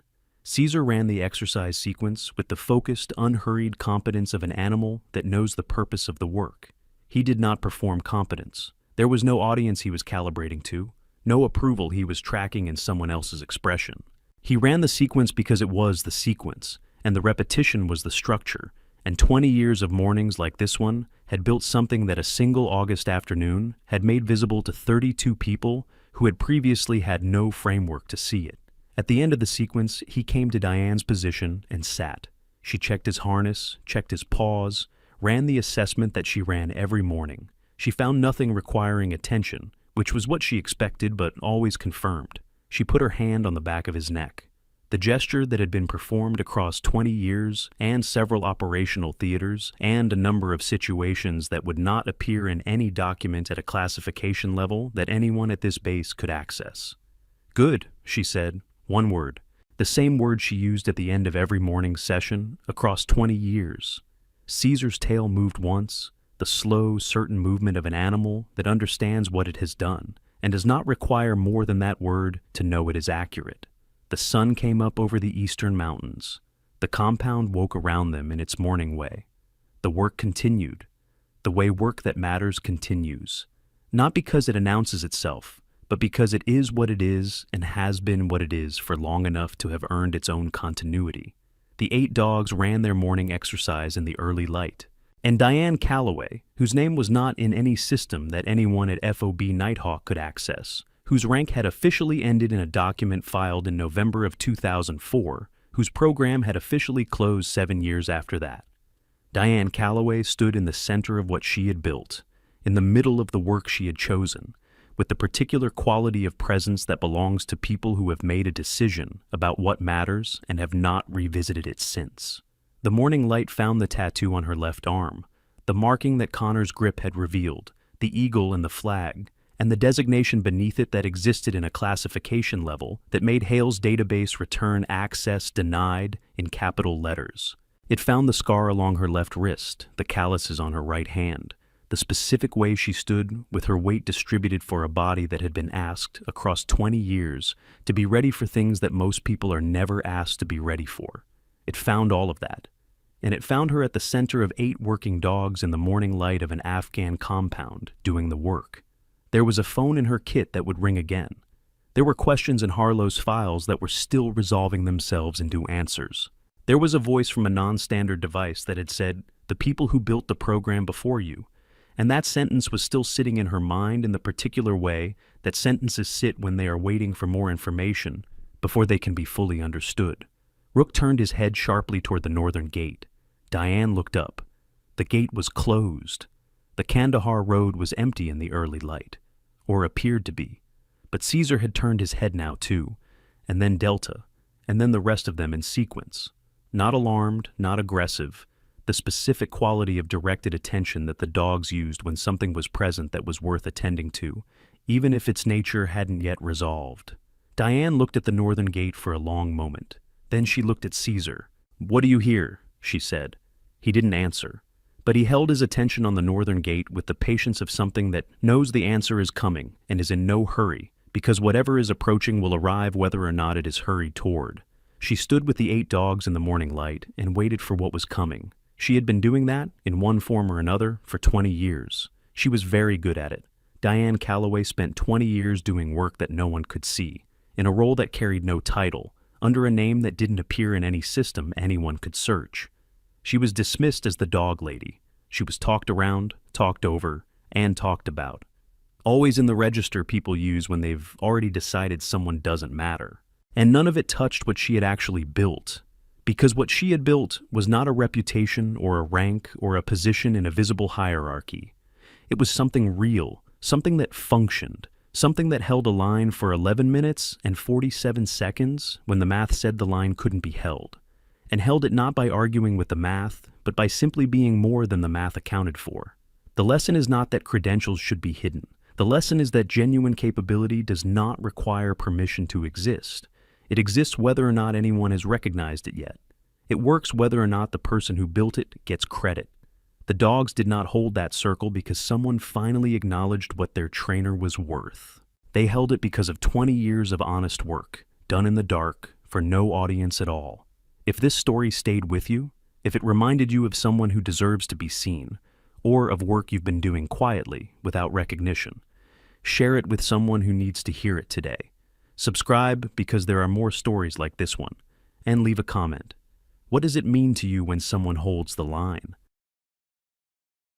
Caesar ran the exercise sequence with the focused, unhurried competence of an animal that knows the purpose of the work. He did not perform competence. There was no audience he was calibrating to, no approval he was tracking in someone else's expression. He ran the sequence because it was the sequence, and the repetition was the structure, and 20 years of mornings like this one had built something that a single August afternoon had made visible to 32 people who had previously had no framework to see it. At the end of the sequence, he came to Diane's position and sat. She checked his harness, checked his paws, ran the assessment that she ran every morning. She found nothing requiring attention, which was what she expected but always confirmed. She put her hand on the back of his neck. The gesture that had been performed across 20 years and several operational theaters and a number of situations that would not appear in any document at a classification level that anyone at this base could access. "Good," she said, one word, the same word she used at the end of every morning session across 20 years. Caesar's tail moved once, the slow, certain movement of an animal that understands what it has done and does not require more than that word to know it is accurate. The sun came up over the eastern mountains. The compound woke around them in its morning way. The work continued, the way work that matters continues, not because it announces itself, but because it is what it is and has been what it is for long enough to have earned its own continuity. The 8 dogs ran their morning exercise in the early light. And Diane Calloway, whose name was not in any system that anyone at FOB Nighthawk could access, whose rank had officially ended in a document filed in November of 2004, whose program had officially closed 7 years after that. Diane Calloway stood in the center of what she had built, in the middle of the work she had chosen, with the particular quality of presence that belongs to people who have made a decision about what matters and have not revisited it since. The morning light found the tattoo on her left arm, the marking that Connor's grip had revealed, the eagle and the flag, and the designation beneath it that existed in a classification level that made Hale's database return access denied in capital letters. It found the scar along her left wrist, the calluses on her right hand, the specific way she stood with her weight distributed for a body that had been asked across 20 years to be ready for things that most people are never asked to be ready for. It found all of that. And it found her at the center of 8 working dogs in the morning light of an Afghan compound doing the work. There was a phone in her kit that would ring again. There were questions in Harlow's files that were still resolving themselves into answers. There was a voice from a non-standard device that had said, "The people who built the program before you," and that sentence was still sitting in her mind in the particular way that sentences sit when they are waiting for more information before they can be fully understood. Rook turned his head sharply toward the northern gate. Diane looked up. The gate was closed. The Kandahar road was empty in the early light, or appeared to be. But Caesar had turned his head now too, and then Delta, and then the rest of them in sequence. Not alarmed, not aggressive, the specific quality of directed attention that the dogs used when something was present that was worth attending to, even if its nature hadn't yet resolved. Diane looked at the northern gate for a long moment. Then she looked at Caesar. "What do you hear?" she said. He didn't answer, but he held his attention on the northern gate with the patience of something that knows the answer is coming and is in no hurry, because whatever is approaching will arrive whether or not it is hurried toward. She stood with the 8 dogs in the morning light and waited for what was coming. She had been doing that, in one form or another, for 20 years. She was very good at it. Diane Calloway spent 20 years doing work that no one could see, in a role that carried no title, under a name that didn't appear in any system anyone could search. She was dismissed as the dog lady. She was talked around, talked over, and talked about. Always in the register people use when they've already decided someone doesn't matter. And none of it touched what she had actually built. Because what she had built was not a reputation or a rank or a position in a visible hierarchy. It was something real, something that functioned, something that held a line for 11 minutes and 47 seconds when the math said the line couldn't be held, and held it not by arguing with the math, but by simply being more than the math accounted for. The lesson is not that credentials should be hidden. The lesson is that genuine capability does not require permission to exist. It exists whether or not anyone has recognized it yet. It works whether or not the person who built it gets credit. The dogs did not hold that circle because someone finally acknowledged what their trainer was worth. They held it because of 20 years of honest work, done in the dark, for no audience at all. If this story stayed with you, if it reminded you of someone who deserves to be seen, or of work you've been doing quietly, without recognition, share it with someone who needs to hear it today. Subscribe because there are more stories like this one, and leave a comment. What does it mean to you when someone holds the line?